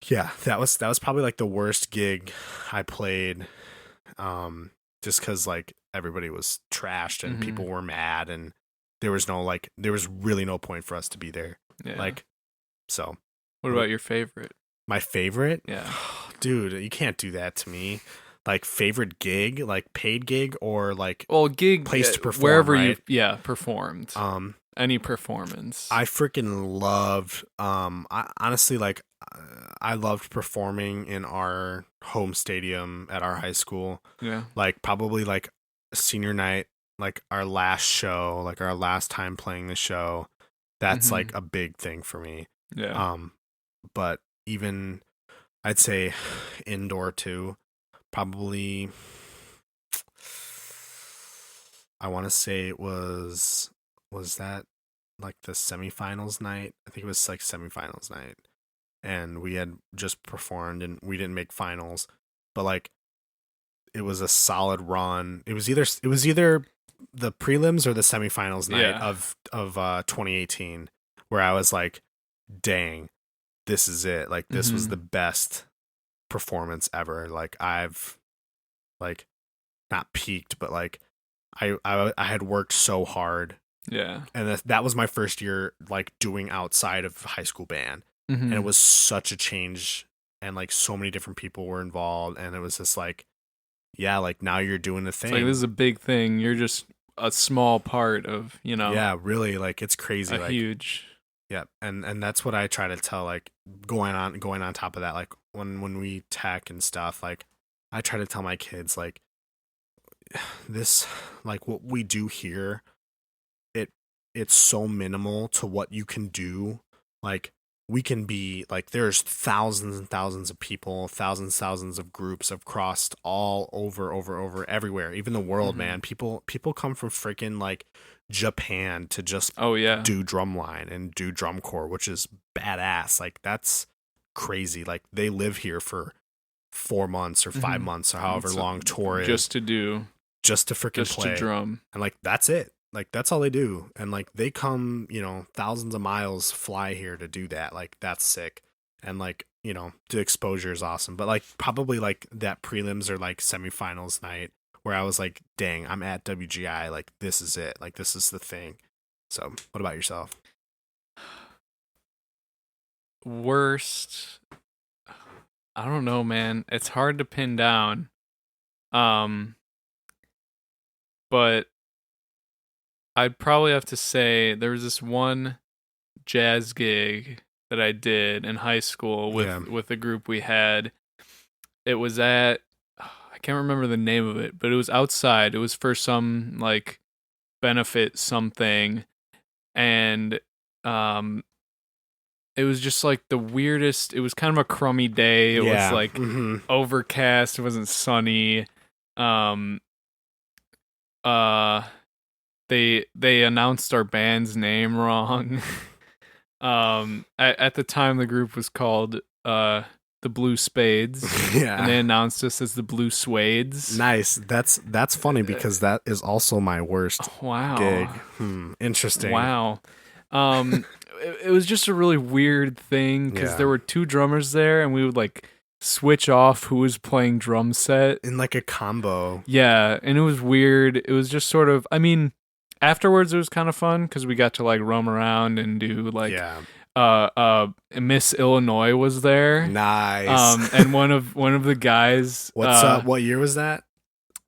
[SPEAKER 1] yeah, that was probably like the worst gig I played, just because like everybody was trashed and people were mad, and there was really no point for us to be there.
[SPEAKER 2] Yeah.
[SPEAKER 1] Like, so.
[SPEAKER 2] What about your favorite?
[SPEAKER 1] My favorite?
[SPEAKER 2] Yeah.
[SPEAKER 1] Dude, you can't do that to me. Like, favorite gig, like paid gig, or like,
[SPEAKER 2] well, gig
[SPEAKER 1] place to perform,
[SPEAKER 2] wherever
[SPEAKER 1] right?
[SPEAKER 2] you performed. Any performance.
[SPEAKER 1] I freaking loved. I honestly, like, I loved performing in our home stadium at our high school.
[SPEAKER 2] Yeah.
[SPEAKER 1] Like, probably like senior night, like our last show, like our last time playing the show. That's like a big thing for me.
[SPEAKER 2] Yeah.
[SPEAKER 1] But even, I'd say indoor too. Probably, I want to say it was that like the semifinals night? I think it was like semifinals night, and we had just performed and we didn't make finals, but like it was a solid run. It was either the prelims or the semifinals night of 2018, where I was like, dang, this is it. Like, this was the best performance ever. Like, I've like not peaked, but like I had worked so hard.
[SPEAKER 2] Yeah.
[SPEAKER 1] And that was my first year like doing outside of high school band. And it was such a change, and like so many different people were involved, and it was just like, yeah, like now you're doing a thing.
[SPEAKER 2] It's like, this is a big thing. You're just a small part of,
[SPEAKER 1] Yeah, really, like, it's crazy.
[SPEAKER 2] A
[SPEAKER 1] like,
[SPEAKER 2] huge.
[SPEAKER 1] Yeah, and that's what I try to tell, like, going on top of that, like, when we tech and stuff, like, I try to tell my kids, like, this, like, what we do here, it's so minimal to what you can do. Like, we can be, like, there's thousands and thousands of people, thousands of groups have crossed all over everywhere, even the world, man. People come from freaking, like, Japan to just do drumline and do drum corps, which is badass. Like, that's crazy. Like, they live here for 4 months or 5 months or however long tour is
[SPEAKER 2] just to
[SPEAKER 1] freaking
[SPEAKER 2] just
[SPEAKER 1] play
[SPEAKER 2] to drum,
[SPEAKER 1] and like that's it. Like, that's all they do, and like they come, thousands of miles, fly here to do that. Like, that's sick. And like, the exposure is awesome. But like, probably like that prelims or like semifinals night where I was like, dang, I'm at WGI, like, this is it. Like, this is the thing. So, what about yourself?
[SPEAKER 2] Worst, I don't know, man. It's hard to pin down. But I'd probably have to say there was this one jazz gig that I did in high school with a group we had. It was at, I can't remember the name of it, but it was outside. It was for some like benefit something, and it was just like the weirdest. It was kind of a crummy day. It was like overcast. It wasn't sunny. They announced our band's name wrong. At the time, the group was called the Blue Spades. And they announced us as the Blue Suedes.
[SPEAKER 1] Nice. That's funny because that is also my worst gig. Interesting.
[SPEAKER 2] Wow. It was just a really weird thing because there were two drummers there, and we would like switch off who was playing drum set
[SPEAKER 1] in like a combo.
[SPEAKER 2] Yeah, and it was weird. It was just sort of, I mean, afterwards it was kind of fun because we got to like roam around and do like Miss Illinois was there.
[SPEAKER 1] Nice.
[SPEAKER 2] And one of the guys,
[SPEAKER 1] what's up? What year was that?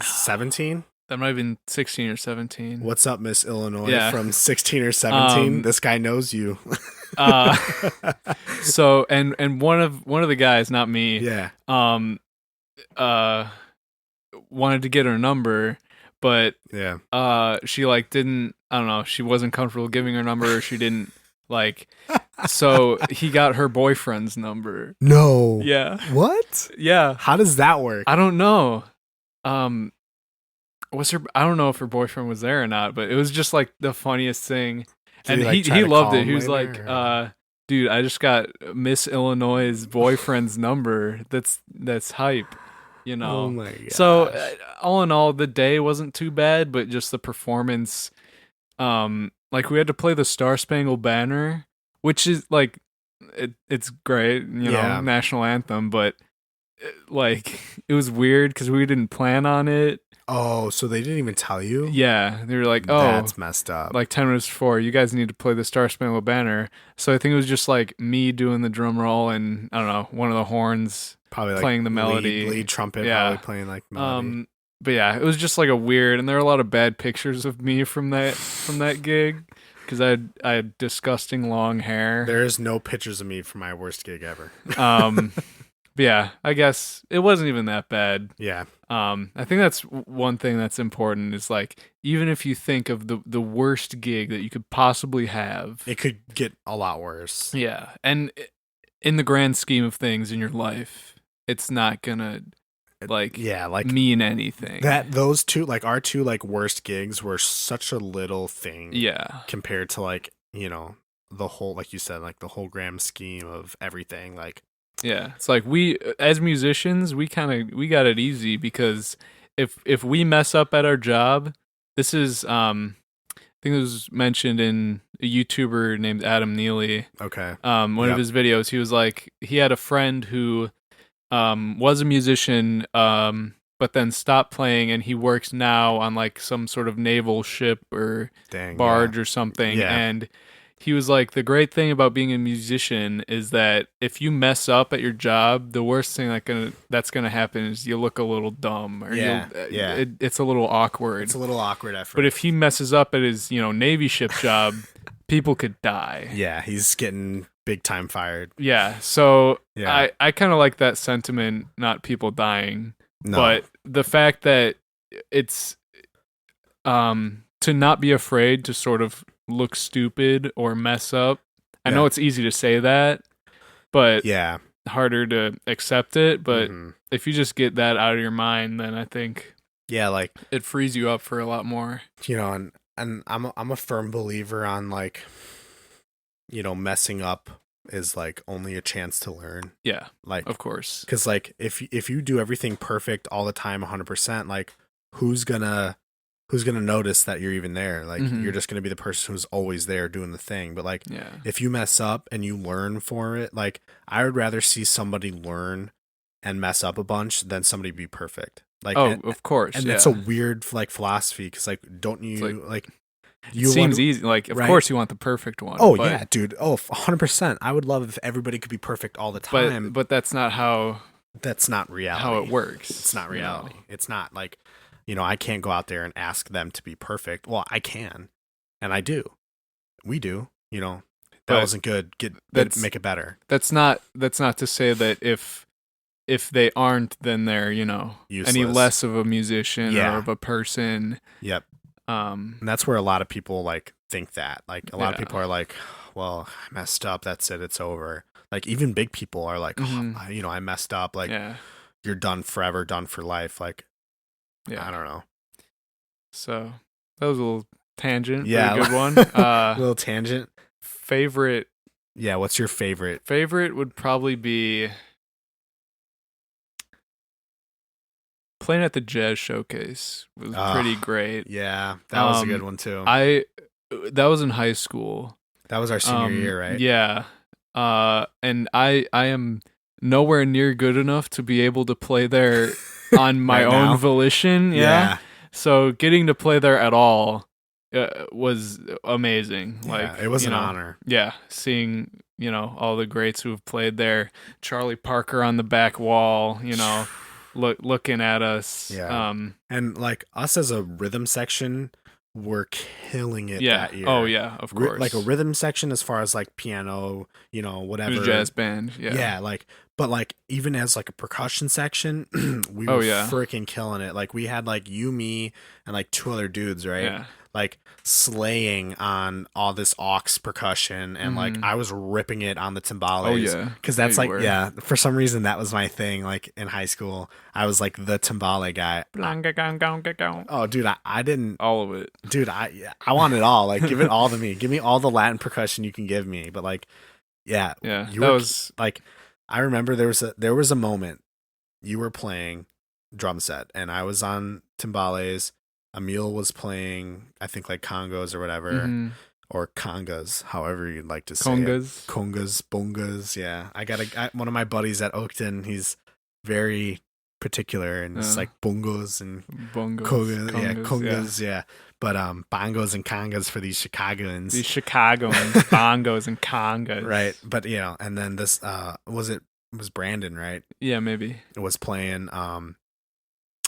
[SPEAKER 1] 17?
[SPEAKER 2] That might have been 16 or 17.
[SPEAKER 1] What's up, Miss Illinois? From 16 or 17? This guy knows you.
[SPEAKER 2] So and one of the guys, not me, wanted to get her number, but she like didn't I don't know, she wasn't comfortable giving her number, or she didn't like. So he got her boyfriend's number.
[SPEAKER 1] No.
[SPEAKER 2] Yeah.
[SPEAKER 1] What?
[SPEAKER 2] Yeah.
[SPEAKER 1] How does that work?
[SPEAKER 2] I don't know. I don't know if her boyfriend was there or not, but it was just like the funniest thing.
[SPEAKER 1] Did
[SPEAKER 2] And
[SPEAKER 1] he, like, try
[SPEAKER 2] he
[SPEAKER 1] to
[SPEAKER 2] loved
[SPEAKER 1] call
[SPEAKER 2] it.
[SPEAKER 1] him
[SPEAKER 2] He was
[SPEAKER 1] later,
[SPEAKER 2] like,
[SPEAKER 1] or-
[SPEAKER 2] dude, I just got Miss Illinois' boyfriend's number. That's hype, you
[SPEAKER 1] Oh
[SPEAKER 2] know.
[SPEAKER 1] my gosh.
[SPEAKER 2] So all in all, the day wasn't too bad, but just the performance, like we had to play the Star Spangled Banner, which is like it's great, you know,
[SPEAKER 1] Yeah.
[SPEAKER 2] national anthem, but like it was weird because we didn't plan on it.
[SPEAKER 1] Oh, so they didn't even tell you?
[SPEAKER 2] Yeah, they were like, "Oh,
[SPEAKER 1] That's messed up.
[SPEAKER 2] like 10 minutes before, you guys need to play the Star Spangled Banner." So I think it was just like me doing the drum roll and I don't know, one of the horns
[SPEAKER 1] Probably like
[SPEAKER 2] playing the melody.
[SPEAKER 1] lead trumpet,
[SPEAKER 2] Yeah.
[SPEAKER 1] probably playing like melody.
[SPEAKER 2] But yeah, it was just like a weird, and there are a lot of bad pictures of me from that gig because I had disgusting long hair.
[SPEAKER 1] There is no pictures of me from my worst gig ever.
[SPEAKER 2] But yeah, I guess it wasn't even that bad.
[SPEAKER 1] Yeah.
[SPEAKER 2] I think that's one thing that's important is like, even if you think of the worst gig that you could possibly have,
[SPEAKER 1] It could get a lot worse.
[SPEAKER 2] yeah, and in the grand scheme of things in your life, it's not gonna like
[SPEAKER 1] Yeah, like
[SPEAKER 2] mean anything.
[SPEAKER 1] those two, like our two like worst gigs were such a little thing.
[SPEAKER 2] Yeah.
[SPEAKER 1] Compared to like, you know, the whole, like you said, like the whole grand scheme of everything. Like,
[SPEAKER 2] Yeah, it's like we as musicians, we got it easy because if we mess up at our job, this is I think it was mentioned in a YouTuber named Adam Neely.
[SPEAKER 1] okay.
[SPEAKER 2] One of his videos, he was like he had a friend who was a musician but then stopped playing, and he works now on like some sort of naval ship or
[SPEAKER 1] Dang.
[SPEAKER 2] barge or something.
[SPEAKER 1] Yeah.
[SPEAKER 2] And he was like, the great thing about being a musician is that if you mess up at your job, the worst thing that's gonna happen is you look a little dumb, or
[SPEAKER 1] Yeah,
[SPEAKER 2] you'll,
[SPEAKER 1] yeah.
[SPEAKER 2] it's a little awkward.
[SPEAKER 1] It's a little awkward at first.
[SPEAKER 2] But if he messes up at his Navy ship job, people could die.
[SPEAKER 1] Yeah, he's getting big time fired.
[SPEAKER 2] Yeah, so
[SPEAKER 1] Yeah.
[SPEAKER 2] I kind of like that sentiment, not people dying,
[SPEAKER 1] No.
[SPEAKER 2] but the fact that it's to not be afraid to sort of look stupid or mess up. I
[SPEAKER 1] Yeah.
[SPEAKER 2] know it's easy to say that, but
[SPEAKER 1] Yeah.
[SPEAKER 2] harder to accept it. But
[SPEAKER 1] Mhm.
[SPEAKER 2] if you just get that out of your mind, then I think
[SPEAKER 1] Yeah, like,
[SPEAKER 2] it frees you up for a lot more.
[SPEAKER 1] you know, and I'm a firm believer on like, you know, messing up is like only a chance to learn.
[SPEAKER 2] Yeah,
[SPEAKER 1] Like,
[SPEAKER 2] of course.
[SPEAKER 1] because like if you do everything perfect all the time 100%, like who's gonna notice that you're even there? Like,
[SPEAKER 2] Mhm.
[SPEAKER 1] you're just gonna be the person who's always there doing the thing. But like,
[SPEAKER 2] Yeah.
[SPEAKER 1] if you mess up and you learn for it, like, I would rather see somebody learn and mess up a bunch than somebody be perfect. Like,
[SPEAKER 2] Oh,
[SPEAKER 1] and,
[SPEAKER 2] of course.
[SPEAKER 1] and
[SPEAKER 2] yeah.
[SPEAKER 1] that's a weird like philosophy, because like, don't you
[SPEAKER 2] like-
[SPEAKER 1] you
[SPEAKER 2] it seems
[SPEAKER 1] want-
[SPEAKER 2] easy. Like, of
[SPEAKER 1] right?
[SPEAKER 2] course, you want the perfect one.
[SPEAKER 1] Oh
[SPEAKER 2] but,
[SPEAKER 1] yeah, dude. Oh, 100%. I would love if everybody could be perfect all the time.
[SPEAKER 2] but that's not how
[SPEAKER 1] That's not reality.
[SPEAKER 2] it works.
[SPEAKER 1] It's not
[SPEAKER 2] you know?
[SPEAKER 1] reality. It's not like, you know, I can't go out there and ask them to be perfect. Well, I can, and I do. We do. You know, that
[SPEAKER 2] But
[SPEAKER 1] wasn't good. Make it better.
[SPEAKER 2] That's not to say that if they aren't, then they're any
[SPEAKER 1] Useless.
[SPEAKER 2] less of a musician
[SPEAKER 1] Yeah.
[SPEAKER 2] or of a person.
[SPEAKER 1] Yep. And that's where a lot of people like think that. Like, a lot of
[SPEAKER 2] Yeah.
[SPEAKER 1] people are like, well, I messed up. That's it. It's over. Like, even big people are like,
[SPEAKER 2] Mhm.
[SPEAKER 1] oh, I messed up. Like,
[SPEAKER 2] Yeah,
[SPEAKER 1] you're done forever, done for life. Like,
[SPEAKER 2] yeah.
[SPEAKER 1] I don't know.
[SPEAKER 2] So that was a little tangent.
[SPEAKER 1] Yeah.
[SPEAKER 2] But a good one.
[SPEAKER 1] Little tangent.
[SPEAKER 2] Favorite
[SPEAKER 1] Yeah. What's your favorite?
[SPEAKER 2] would probably be playing at the Jazz Showcase. Was pretty great.
[SPEAKER 1] Yeah. That was a good one too.
[SPEAKER 2] That was in high school.
[SPEAKER 1] That was our senior year, right?
[SPEAKER 2] Yeah. And I am nowhere near good enough to be able to play there on my
[SPEAKER 1] Right
[SPEAKER 2] own
[SPEAKER 1] now?
[SPEAKER 2] volition. Yeah. So getting to play there at all was amazing. Like,
[SPEAKER 1] it was an honor.
[SPEAKER 2] Yeah. Seeing, all the greats who have played there. Charlie Parker on the back wall, looking at us.
[SPEAKER 1] Yeah. And like, us as a rhythm section, we're killing it
[SPEAKER 2] Yeah.
[SPEAKER 1] that year.
[SPEAKER 2] Oh yeah, of course.
[SPEAKER 1] Like a rhythm section, as far as like piano, whatever.
[SPEAKER 2] It was a jazz band. Yeah.
[SPEAKER 1] Yeah, like, but like, even as like a percussion section, we
[SPEAKER 2] Oh,
[SPEAKER 1] were
[SPEAKER 2] yeah.
[SPEAKER 1] freaking killing it. Like, we had like you, me, and like two other dudes, right?
[SPEAKER 2] Yeah.
[SPEAKER 1] like slaying on all this aux percussion, and like I was ripping it on the timbales.
[SPEAKER 2] Oh yeah,
[SPEAKER 1] because that's
[SPEAKER 2] yeah, you
[SPEAKER 1] like,
[SPEAKER 2] were.
[SPEAKER 1] yeah, for some reason that was my thing. Like in high school, I was like the timbale guy. Oh, dude, I didn't.
[SPEAKER 2] All of it.
[SPEAKER 1] Dude, I want it all. Like, give it all to me. Give me all the Latin percussion you can give me. But like, yeah,
[SPEAKER 2] Yeah,
[SPEAKER 1] you
[SPEAKER 2] that
[SPEAKER 1] were
[SPEAKER 2] was
[SPEAKER 1] like, I remember there was a moment you were playing drum set, and I was on timbales. Emil was playing, I think, like congos or whatever, or congas, however you'd like to say it.
[SPEAKER 2] congas.
[SPEAKER 1] Congas, bongas. Yeah, one of my buddies at Oakton. He's very particular, and it's like bongos and
[SPEAKER 2] Bongos,
[SPEAKER 1] congas, yeah. But bongos and congas for these Chicagoans.
[SPEAKER 2] These Chicagoans, bongos and congas.
[SPEAKER 1] Right. But and then this it was Brandon, right?
[SPEAKER 2] Yeah, maybe.
[SPEAKER 1] It was playing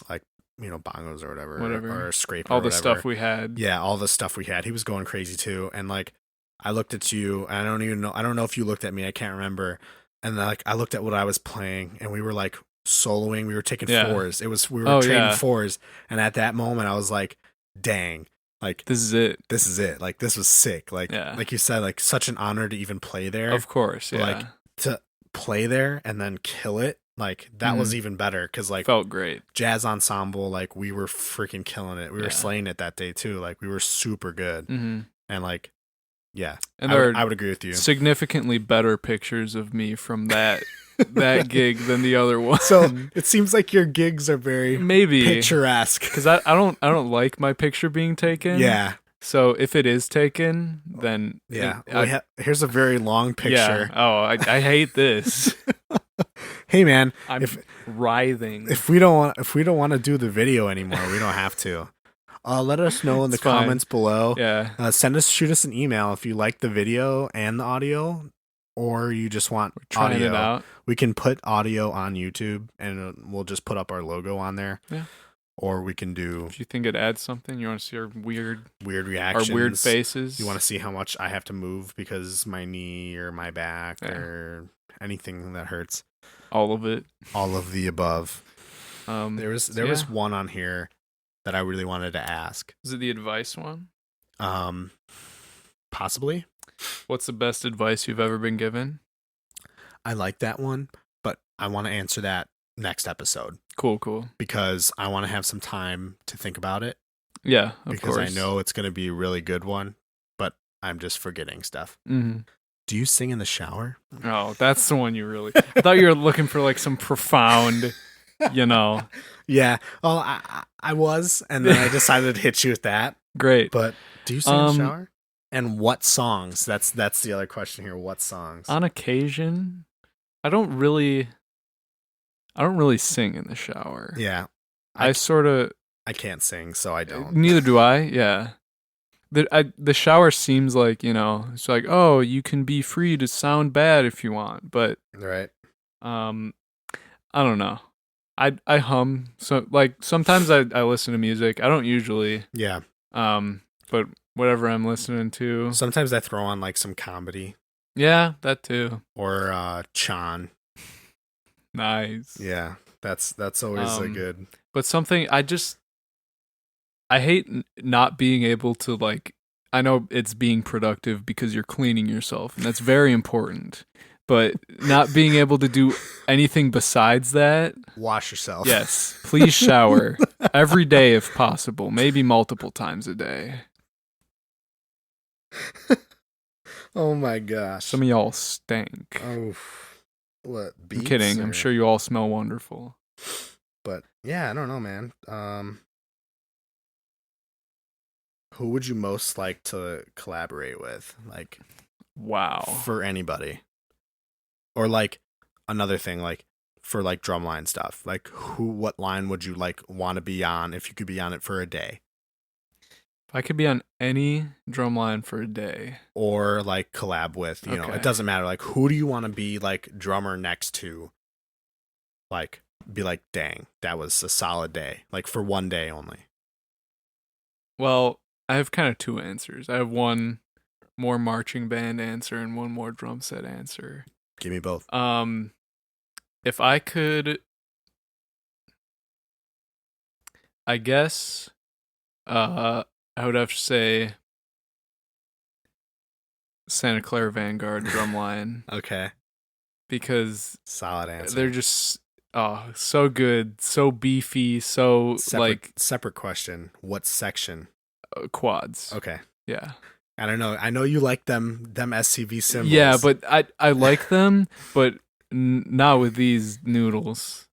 [SPEAKER 1] like bongos or whatever. Or scrape
[SPEAKER 2] all
[SPEAKER 1] or
[SPEAKER 2] the
[SPEAKER 1] whatever.
[SPEAKER 2] stuff we had.
[SPEAKER 1] Yeah, all the stuff we had. He was going crazy too. And like I looked at you, and I don't know if you looked at me, I can't remember. And like I looked at what I was playing, and we were like soloing, we were taking fours. We were trading fours, and at that moment I was like, dang, like
[SPEAKER 2] this is it.
[SPEAKER 1] Like this was sick. Like like you said, like such an honor to even play there.
[SPEAKER 2] Of course, yeah.
[SPEAKER 1] Like to play there and then kill it, like that was even better, because like
[SPEAKER 2] felt great.
[SPEAKER 1] Jazz ensemble, like we were freaking killing it. We were slaying it that day too. Like we were super good. And like and I would agree with you.
[SPEAKER 2] Significantly better pictures of me from that gig than the other one.
[SPEAKER 1] So it seems like your gigs are very picturesque,
[SPEAKER 2] because I don't like my picture being taken.
[SPEAKER 1] Yeah.
[SPEAKER 2] So if it is taken, then
[SPEAKER 1] here's a very long picture.
[SPEAKER 2] Yeah. Oh, I hate this.
[SPEAKER 1] Hey man,
[SPEAKER 2] I'm writhing.
[SPEAKER 1] If we don't want to do the video anymore, we don't have to. Let us know in the comments below.
[SPEAKER 2] Yeah.
[SPEAKER 1] Shoot us an email if you like the video and the audio, or you just want audio.
[SPEAKER 2] It out.
[SPEAKER 1] We can put audio on YouTube, and we'll just put up our logo on there.
[SPEAKER 2] Yeah.
[SPEAKER 1] Or we can do.
[SPEAKER 2] If you think it adds something, you want to see our weird
[SPEAKER 1] reactions,
[SPEAKER 2] our weird faces.
[SPEAKER 1] You want to see how much I have to move because my knee or my back or anything that hurts.
[SPEAKER 2] All of it.
[SPEAKER 1] All of the above. There was one on here that I really wanted to ask.
[SPEAKER 2] Is it the advice one?
[SPEAKER 1] Possibly.
[SPEAKER 2] What's the best advice you've ever been given?
[SPEAKER 1] I like that one, but I want to answer that next episode.
[SPEAKER 2] Cool.
[SPEAKER 1] Because I want to have some time to think about it.
[SPEAKER 2] Yeah, of
[SPEAKER 1] because
[SPEAKER 2] course.
[SPEAKER 1] I know it's going to be a really good one, but I'm just forgetting stuff. Do you sing in the shower?
[SPEAKER 2] Oh, that's the one you really... I thought you were looking for like some profound,
[SPEAKER 1] Yeah. Well, I was, and then I decided to hit you with that.
[SPEAKER 2] Great.
[SPEAKER 1] But do you sing in the shower? And what songs? That's the other question here. What songs?
[SPEAKER 2] On occasion, I don't really sing in the shower.
[SPEAKER 1] Yeah.
[SPEAKER 2] I
[SPEAKER 1] can't sing, so I don't.
[SPEAKER 2] Neither do I. Yeah. The shower seems like, it's like, oh, you can be free to sound bad if you want, but
[SPEAKER 1] right.
[SPEAKER 2] I don't know. I hum. So like sometimes I listen to music. I don't usually.
[SPEAKER 1] Yeah.
[SPEAKER 2] But whatever I'm listening to.
[SPEAKER 1] Sometimes I throw on like some comedy.
[SPEAKER 2] Yeah, that too.
[SPEAKER 1] Or Chan.
[SPEAKER 2] Nice.
[SPEAKER 1] Yeah. That's always a good.
[SPEAKER 2] But something I hate not being able to like, I know it's being productive because you're cleaning yourself, and that's very important. But not being able to do anything besides that.
[SPEAKER 1] Wash yourself.
[SPEAKER 2] Yes. Please shower every day if possible. Maybe multiple times a day.
[SPEAKER 1] Oh my gosh.
[SPEAKER 2] Some of y'all stink.
[SPEAKER 1] Oh, what?
[SPEAKER 2] I'm kidding. I'm sure you all smell wonderful.
[SPEAKER 1] But yeah, I don't know, man. Who would you most like to collaborate with? Like,
[SPEAKER 2] wow.
[SPEAKER 1] For anybody. Or like another thing, like for like drumline stuff. Like what line would you like want to be on if you could be on it for a day?
[SPEAKER 2] If I could be on any drumline for a day.
[SPEAKER 1] Or like collab with, you know, it doesn't matter. Like who do you want to be like drummer next to? Like be like, dang, that was a solid day. Like for one day only.
[SPEAKER 2] Well, I have kind of two answers. I have one more marching band answer and one more drum set answer.
[SPEAKER 1] Give me both.
[SPEAKER 2] If I could, I guess, I would have to say Santa Clara Vanguard drumline
[SPEAKER 1] Okay.
[SPEAKER 2] because
[SPEAKER 1] Solid answer.
[SPEAKER 2] they're just so good, so beefy, so
[SPEAKER 1] Separate question. What section?
[SPEAKER 2] quads.
[SPEAKER 1] Okay.
[SPEAKER 2] Yeah.
[SPEAKER 1] I don't know. I know you like them SCV symbols.
[SPEAKER 2] Yeah, but I like them, but not with these noodles.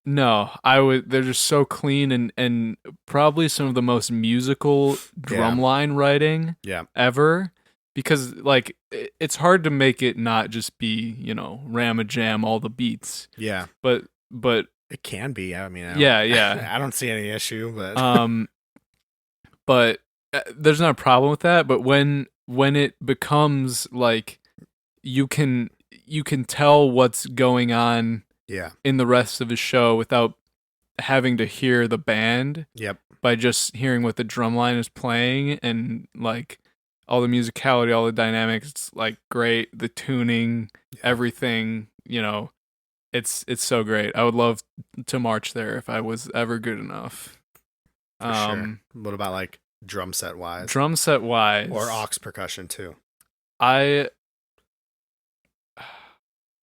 [SPEAKER 2] No, I would. They're just so clean and probably some of the most musical drumline writing ever. Because like it's hard to make it not just be ram a jam all the beats.
[SPEAKER 1] Yeah,
[SPEAKER 2] but
[SPEAKER 1] it can be. I mean,
[SPEAKER 2] yeah.
[SPEAKER 1] I don't see any issue, but
[SPEAKER 2] but there's not a problem with that. But when it becomes like you can tell what's going on.
[SPEAKER 1] Yeah.
[SPEAKER 2] In the rest of his show without having to hear the band.
[SPEAKER 1] Yep.
[SPEAKER 2] By just hearing what the drum line is playing and like all the musicality, all the dynamics, it's like great. The tuning, everything, it's so great. I would love to march there if I was ever good enough.
[SPEAKER 1] For sure. What about like drum set wise?
[SPEAKER 2] Drum set wise.
[SPEAKER 1] Or aux percussion too.
[SPEAKER 2] I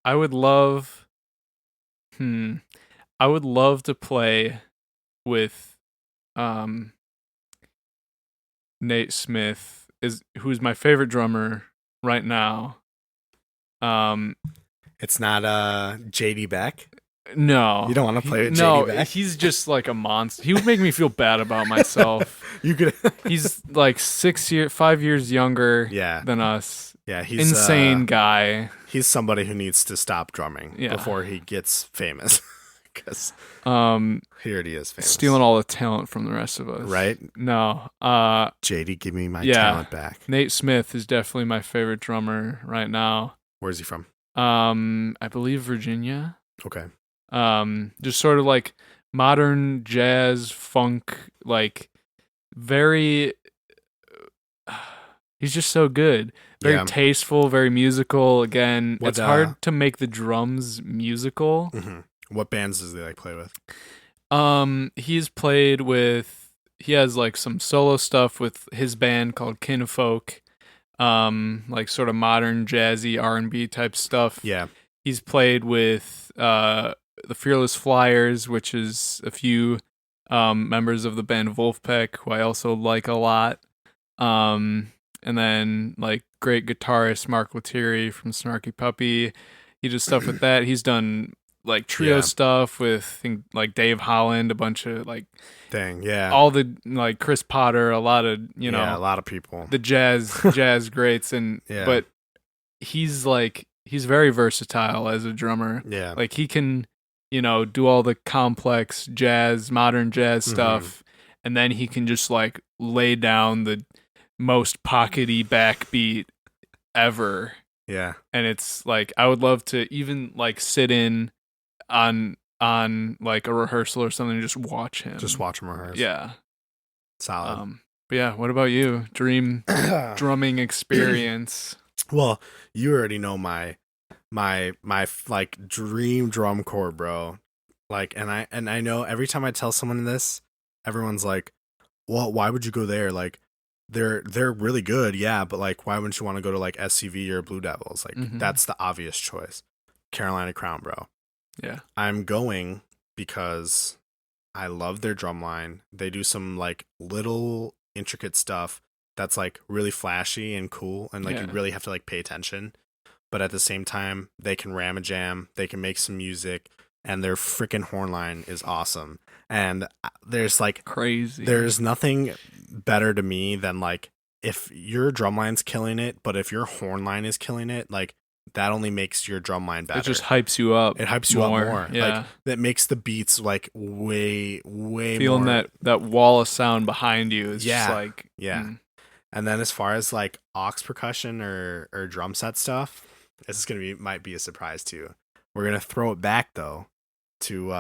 [SPEAKER 2] would love I would love to play with Nate Smith who's my favorite drummer right now.
[SPEAKER 1] It's not JD Beck?
[SPEAKER 2] No.
[SPEAKER 1] You don't want to play with JD Beck?
[SPEAKER 2] No, he's just like a monster. He would make me feel bad about myself.
[SPEAKER 1] You could
[SPEAKER 2] He's like 5 years younger than us.
[SPEAKER 1] Yeah, he's
[SPEAKER 2] insane guy.
[SPEAKER 1] He's somebody who needs to stop drumming before he gets famous. Because he already is famous.
[SPEAKER 2] Stealing all the talent from the rest of us.
[SPEAKER 1] Right?
[SPEAKER 2] No.
[SPEAKER 1] JD, give me my talent back.
[SPEAKER 2] Nate Smith is definitely my favorite drummer right now.
[SPEAKER 1] Where's he from?
[SPEAKER 2] I believe Virginia.
[SPEAKER 1] Okay.
[SPEAKER 2] Just sort of like modern jazz, funk, like very... He's just so good. Very tasteful, very musical. Again, it's hard to make the drums musical.
[SPEAKER 1] Mm-hmm. What bands does he like play with?
[SPEAKER 2] He's played with. He has like some solo stuff with his band called Kinfolk. Like sort of modern jazzy R&B type stuff.
[SPEAKER 1] Yeah.
[SPEAKER 2] He's played with the Fearless Flyers, which is a few members of the band Wolfpack, who I also like a lot. And then like great guitarist Mark Lettieri from Snarky Puppy. He does stuff with that. He's done like trio stuff with like Dave Holland, a bunch of like all the like Chris Potter, a lot of a
[SPEAKER 1] lot of people,
[SPEAKER 2] the jazz greats, and but he's very versatile as a drummer.
[SPEAKER 1] Yeah,
[SPEAKER 2] like he can do all the complex modern jazz stuff, and then he can just like lay down the most pockety backbeat ever.
[SPEAKER 1] Yeah.
[SPEAKER 2] And it's like I would love to even like sit in on like a rehearsal or something and just watch him.
[SPEAKER 1] Just watch him rehearse.
[SPEAKER 2] Yeah.
[SPEAKER 1] Solid.
[SPEAKER 2] But yeah, what about you? Dream drumming experience.
[SPEAKER 1] Well, you already know my like dream drum corps, bro. Like and I know every time I tell someone this, everyone's like, "Well, why would you go there?" Like they're really good, yeah, but like why wouldn't you want to go to like SCV or Blue Devils? Like that's the obvious choice. Carolina Crown, bro.
[SPEAKER 2] Yeah.
[SPEAKER 1] I'm going because I love their drum line. They do some like little intricate stuff that's like really flashy and cool and like you really have to like pay attention. But at the same time, they can ram a jam, they can make some music, and their freaking horn line is awesome. And there's like
[SPEAKER 2] crazy.
[SPEAKER 1] There's nothing better to me than like if your drum line's killing it, but if your horn line is killing it, like that only makes your drum line better.
[SPEAKER 2] It just hypes you up.
[SPEAKER 1] It hypes you up more.
[SPEAKER 2] Yeah.
[SPEAKER 1] Like that makes the beats like way
[SPEAKER 2] feeling
[SPEAKER 1] more.
[SPEAKER 2] that wall of sound behind you is just like
[SPEAKER 1] And then as far as like aux percussion or drum set stuff, this is might be a surprise to you. We're gonna throw it back though to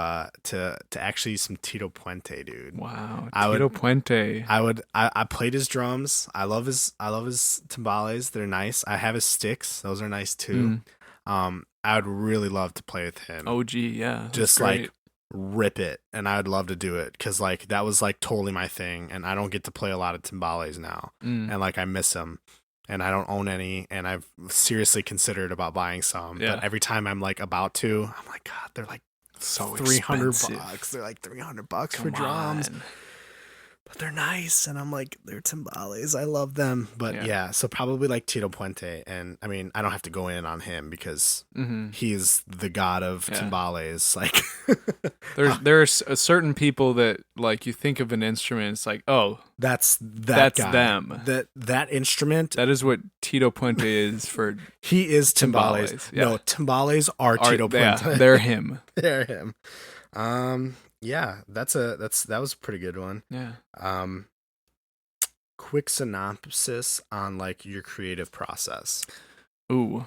[SPEAKER 1] actually some Tito Puente, dude.
[SPEAKER 2] Wow, Tito Puente.
[SPEAKER 1] I played his drums. I love his timbales. They're nice. I have his sticks. Those are nice too. I would really love to play with him.
[SPEAKER 2] OG, yeah.
[SPEAKER 1] Just like rip it, and I would love to do it because like that was like totally my thing, and I don't get to play a lot of timbales now, and like I miss them, and I don't own any, and I've seriously considered about buying some, but every time I'm like about to, I'm like, God, they're like
[SPEAKER 2] So
[SPEAKER 1] $300. They're like $300 for drums.
[SPEAKER 2] On.
[SPEAKER 1] But they're nice, and I'm like, they're timbales. I love them. But yeah, so probably like Tito Puente, and I mean, I don't have to go in on him because he's the god of timbales. Like,
[SPEAKER 2] there are certain people that like you think of an instrument, it's like, oh,
[SPEAKER 1] that's
[SPEAKER 2] guy. Them.
[SPEAKER 1] That instrument.
[SPEAKER 2] That is what Tito Puente is for.
[SPEAKER 1] He is timbales.
[SPEAKER 2] Yeah.
[SPEAKER 1] No, timbales are Tito Puente.
[SPEAKER 2] Yeah, they're him.
[SPEAKER 1] They're him. Yeah, that was a pretty good one.
[SPEAKER 2] Yeah.
[SPEAKER 1] Quick synopsis on like your creative process.
[SPEAKER 2] Ooh.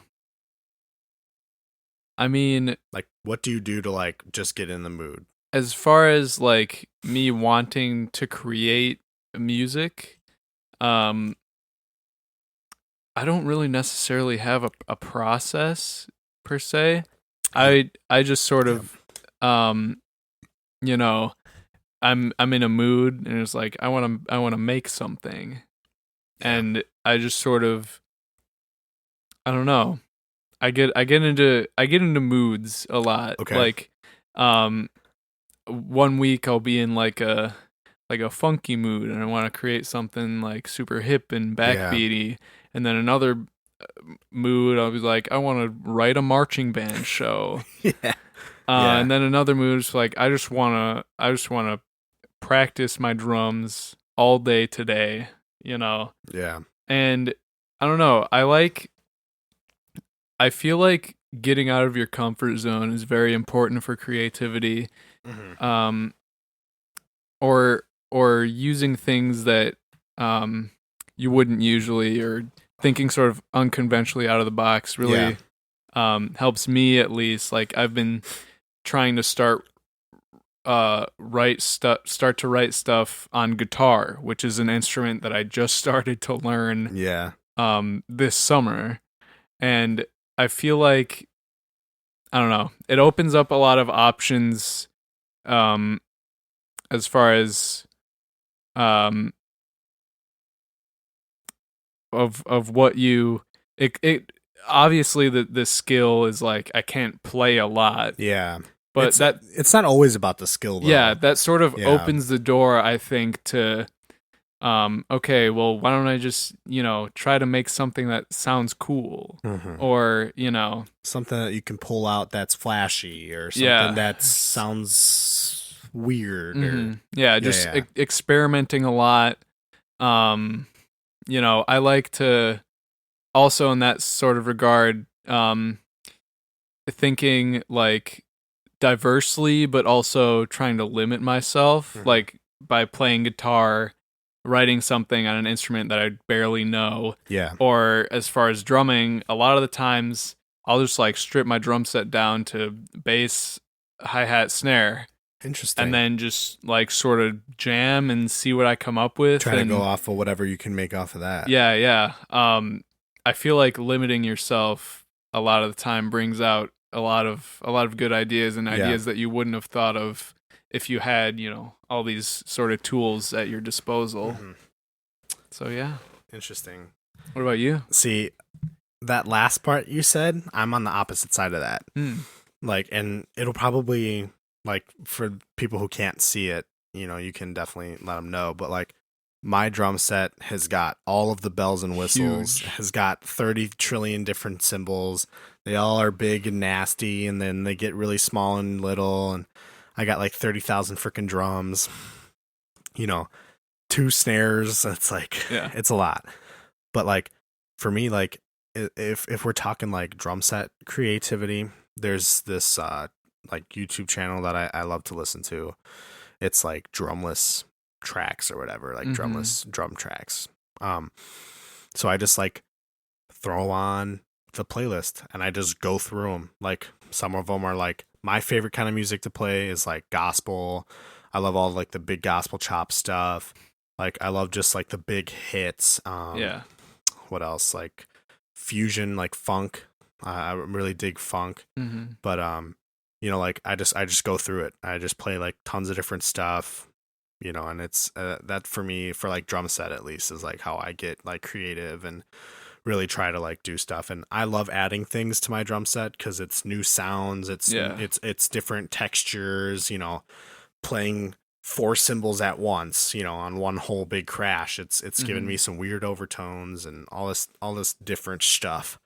[SPEAKER 2] I mean,
[SPEAKER 1] like, what do you do to like just get in the mood?
[SPEAKER 2] As far as like me wanting to create music, I don't really necessarily have a process per se. I just sort of you know, I'm in a mood and it's like I want to make something. And I just sort of I don't know. I get into moods a lot.
[SPEAKER 1] Okay.
[SPEAKER 2] Like 1 week I'll be in like a funky mood and I want to create something like super hip and backbeaty, and then another mood I'll be like I want to write a marching band show. And then another mood is like I just want to practice my drums all day today, you know.
[SPEAKER 1] Yeah.
[SPEAKER 2] And I don't know, I feel like getting out of your comfort zone is very important for creativity.
[SPEAKER 1] Mm-hmm.
[SPEAKER 2] Or using things that you wouldn't usually, or thinking sort of unconventionally out of the box really helps me, at least. Like I've been trying to start to write stuff on guitar, which is an instrument that I just started to learn this summer. And I feel like, I don't know, it opens up a lot of options as far as of what you it obviously the skill is like I can't play a lot.
[SPEAKER 1] Yeah.
[SPEAKER 2] But
[SPEAKER 1] it's not always about the skill though.
[SPEAKER 2] Yeah, that sort of opens the door, I think, to okay, well, why don't I just, try to make something that sounds cool, or,
[SPEAKER 1] something that you can pull out that's flashy, or something that sounds weird. Or,
[SPEAKER 2] experimenting a lot. I like to also, in that sort of regard, thinking like diversely, but also trying to limit myself, like by playing guitar, writing something on an instrument that I barely know.
[SPEAKER 1] Yeah.
[SPEAKER 2] Or as far as drumming, a lot of the times I'll just like strip my drum set down to bass, hi-hat, snare.
[SPEAKER 1] Interesting.
[SPEAKER 2] And then just like sort of jam and see what I come up with.
[SPEAKER 1] Try to go off of whatever you can make off of that.
[SPEAKER 2] Yeah. I feel like limiting yourself a lot of the time brings out a lot of good ideas, and ideas that you wouldn't have thought of if you had, all these sort of tools at your disposal. So yeah.
[SPEAKER 1] Interesting.
[SPEAKER 2] What about you?
[SPEAKER 1] See, that last part you said, I'm on the opposite side of that. Like, and it'll probably, like, for people who can't see it, you can definitely let them know, but like, my drum set has got all of the bells and whistles, has got 30 trillion different cymbals. They all are big and nasty, and then they get really small and little, and I got like 30,000 freaking drums, 2 snares. It's like, it's a lot. But like, for me, like, if we're talking like drum set creativity, there's this like YouTube channel that I love to listen to. It's like drumless tracks or whatever, like drumless drum tracks. So I just like throw on the playlist and I just go through them. Like, some of them are like, my favorite kind of music to play is like gospel. I love all like the big gospel chop stuff. Like, I love just like the big hits. What else? Like fusion, like funk. I really dig funk. But like I just go through it. I just play like tons of different stuff, and it's that for me, for like drum set at least, is like how I get like creative and really try to like do stuff. And I love adding things to my drum set because it's new sounds,
[SPEAKER 2] Yeah.
[SPEAKER 1] it's different textures, playing four cymbals at once, on one whole big crash. It's given me some weird overtones and all this different stuff.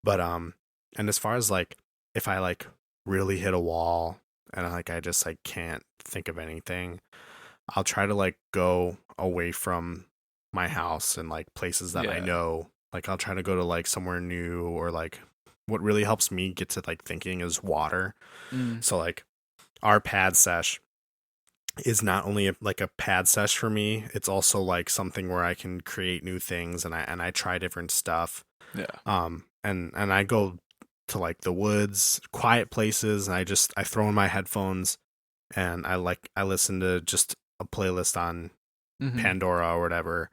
[SPEAKER 1] But and as far as like if I like really hit a wall and like I just like can't think of anything, I'll try to like go away from my house and like places that I
[SPEAKER 2] Yeah.
[SPEAKER 1] know. Like I'll try to go to like somewhere new, or like what really helps me get to like thinking is water.
[SPEAKER 2] Mm.
[SPEAKER 1] So like our pad sesh is not only like a pad sesh for me, it's also like something where I can create new things, and I try different stuff.
[SPEAKER 2] Yeah.
[SPEAKER 1] And I go to like the woods, quiet places, and I throw in my headphones and I listen to just a playlist on Pandora or whatever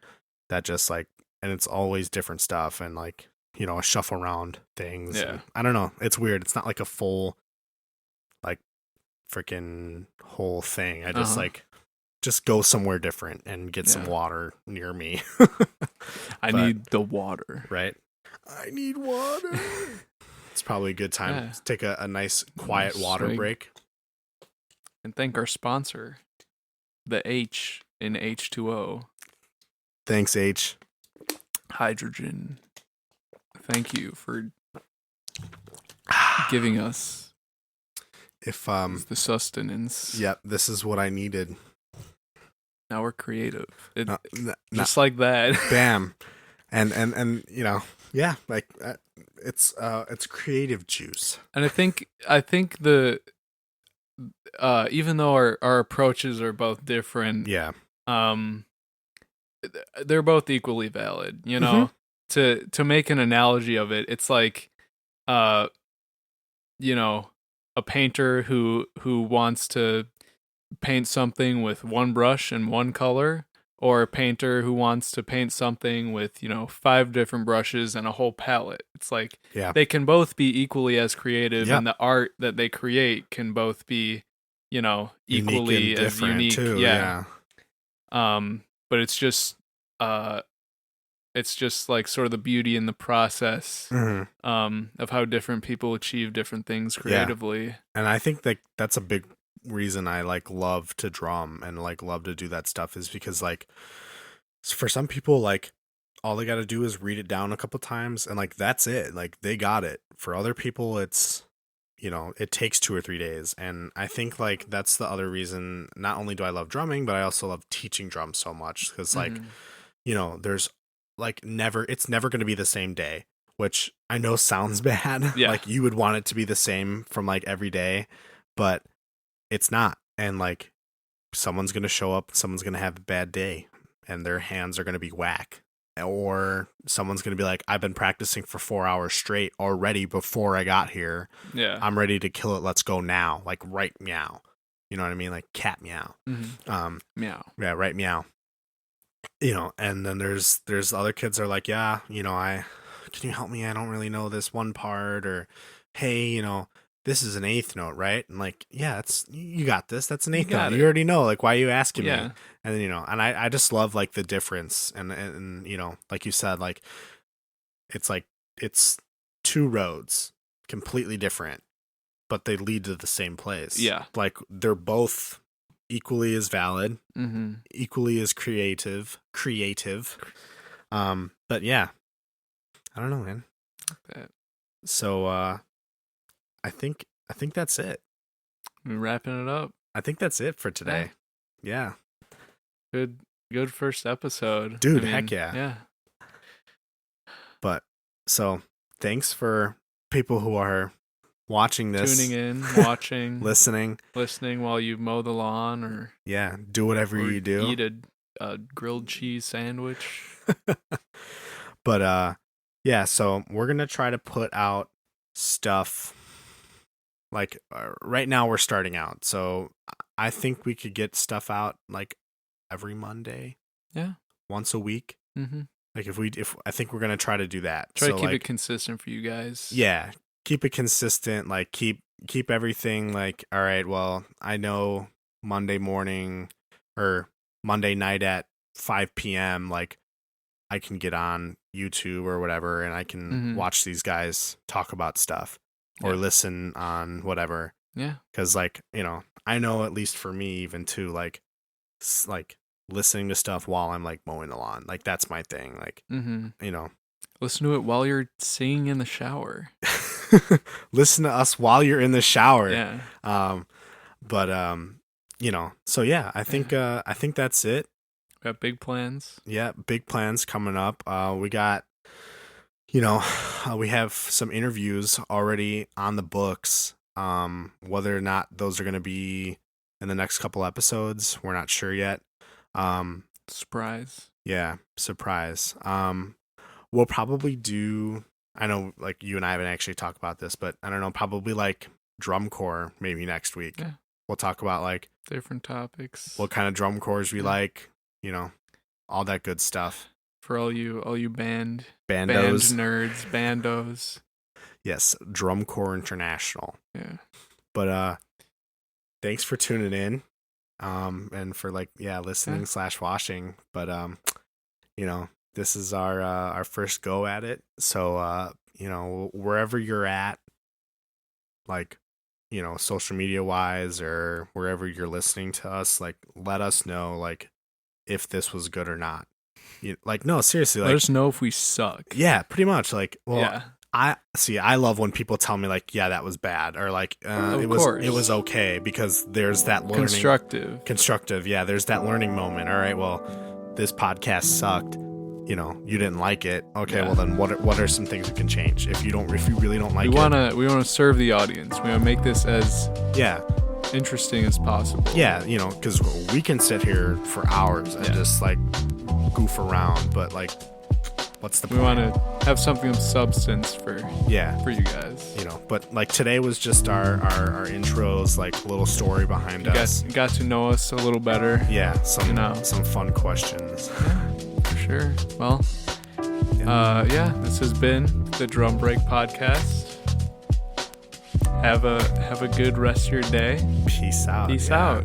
[SPEAKER 1] that just like, and it's always different stuff, and like, I shuffle around things.
[SPEAKER 2] Yeah.
[SPEAKER 1] I don't know. It's weird. It's not like a full like freaking whole thing. I just like just go somewhere different and get some water near me.
[SPEAKER 2] I need the water.
[SPEAKER 1] Right? I need water. It's probably a good time to take a nice quiet water break.
[SPEAKER 2] And thank our sponsor, the H in H2O.
[SPEAKER 1] Thanks, H.
[SPEAKER 2] Hydrogen. Thank you for giving us the sustenance.
[SPEAKER 1] Yep, this is what I needed.
[SPEAKER 2] Now we're creative. Just like that.
[SPEAKER 1] Bam. And yeah, like it's creative juice.
[SPEAKER 2] And I think the even though our approaches are both different, they're both equally valid, to make an analogy of it. It's like a painter who wants to paint something with one brush and one color, or a painter who wants to paint something with 5 different brushes and a whole palette. It's like they can both be equally as creative, and the art that they create can both be equally as unique
[SPEAKER 1] too.
[SPEAKER 2] But it's just like sort of the beauty in the process of how different people achieve different things creatively.
[SPEAKER 1] Yeah. And I think that that's a big reason I like love to drum and like love to do that stuff, is because like for some people, like all they got to do is read it down a couple times and like that's it, like they got it. For other people, it's it takes 2 or 3 days. And I think like that's the other reason, not only do I love drumming, but I also love teaching drums so much, because like there's like it's never going to be the same day, which I know sounds bad. Like you would want it to be the same from like every day, but it's not. And like someone's going to show up, someone's going to have a bad day and their hands are going to be whack, or someone's going to be like, I've been practicing for 4 hours straight already before I got here. I'm ready to kill it. Let's go now. Like right meow. You know what I mean? Like cat meow.
[SPEAKER 2] Meow.
[SPEAKER 1] Yeah, right meow. And then there's other kids that are like, yeah, can you help me? I don't really know this one part, or hey, this is an eighth note, right? And like, yeah, you got this. That's an eighth note. You already know. Like, why are you asking me? And then, and I just love like the difference. And like you said, like, it's 2 roads completely different, but they lead to the same place. Yeah. Like they're both equally as valid, equally as creative. But yeah, I don't know, man. So, I think that's it.
[SPEAKER 2] We're wrapping it up.
[SPEAKER 1] I think that's it for today. Yeah.
[SPEAKER 2] Good first episode.
[SPEAKER 1] Dude, heck yeah.
[SPEAKER 2] Yeah.
[SPEAKER 1] But so thanks for people who are watching this.
[SPEAKER 2] Tuning in, watching,
[SPEAKER 1] listening
[SPEAKER 2] while you mow the lawn, or
[SPEAKER 1] do whatever you do.
[SPEAKER 2] Eat a grilled cheese sandwich.
[SPEAKER 1] But so we're going to try to put out stuff. Like right now we're starting out, so I think we could get stuff out like every Monday. Yeah, once a week. Like if I think we're gonna try to do that.
[SPEAKER 2] Try to keep it consistent for you guys.
[SPEAKER 1] Yeah, keep it consistent. Like keep keep everything like, all right, well, I know Monday morning or Monday night at 5 p.m. like I can get on YouTube or whatever and I can watch these guys talk about stuff or listen on whatever.
[SPEAKER 2] Yeah.
[SPEAKER 1] Cuz like, I know at least for me even too like listening to stuff while I'm like mowing the lawn. Like that's my thing. Like,
[SPEAKER 2] listen to it while you're singing in the shower.
[SPEAKER 1] Listen to us while you're in the shower.
[SPEAKER 2] Yeah.
[SPEAKER 1] So yeah, I think that's it.
[SPEAKER 2] Got big plans.
[SPEAKER 1] Yeah, big plans coming up. We got, we have some interviews already on the books. Whether or not those are going to be in the next couple episodes, we're not sure yet.
[SPEAKER 2] Surprise.
[SPEAKER 1] Yeah, surprise. We'll probably do, I know like you and I haven't actually talked about this, but I don't know, probably like drum corps maybe next week.
[SPEAKER 2] Yeah.
[SPEAKER 1] We'll talk about like
[SPEAKER 2] different topics.
[SPEAKER 1] What kind of drum corps we like, all that good stuff.
[SPEAKER 2] For all you bandos, band nerds, bandos.
[SPEAKER 1] Yes, Drum Corps International.
[SPEAKER 2] Yeah.
[SPEAKER 1] But thanks for tuning in. And for listening / watching. But this is our first go at it. So wherever you're at, like, social media wise or wherever you're listening to us, like let us know like if this was good or not. No, seriously,
[SPEAKER 2] let us know if we suck.
[SPEAKER 1] Yeah, pretty much. Like, well, I love when people tell me like, yeah, that was bad, or like it was okay, because there's that learning constructive. Yeah, there's that learning moment. All right, well, this podcast sucked. You didn't like it. Okay, well then what are some things we can change? If you really don't like it.
[SPEAKER 2] We wanna serve the audience. We wanna make this as interesting as possible.
[SPEAKER 1] Yeah, because we can sit here for hours and just like goof around, but like, what's the point?
[SPEAKER 2] We want to have something of substance for you guys.
[SPEAKER 1] But like today was just our intros, like little story behind us.
[SPEAKER 2] You got to know us a little better.
[SPEAKER 1] Yeah, some fun questions.
[SPEAKER 2] Yeah, for sure. Well, this has been the Drum Break Podcast. Have a good rest of your day.
[SPEAKER 1] Peace out.
[SPEAKER 2] Peace out.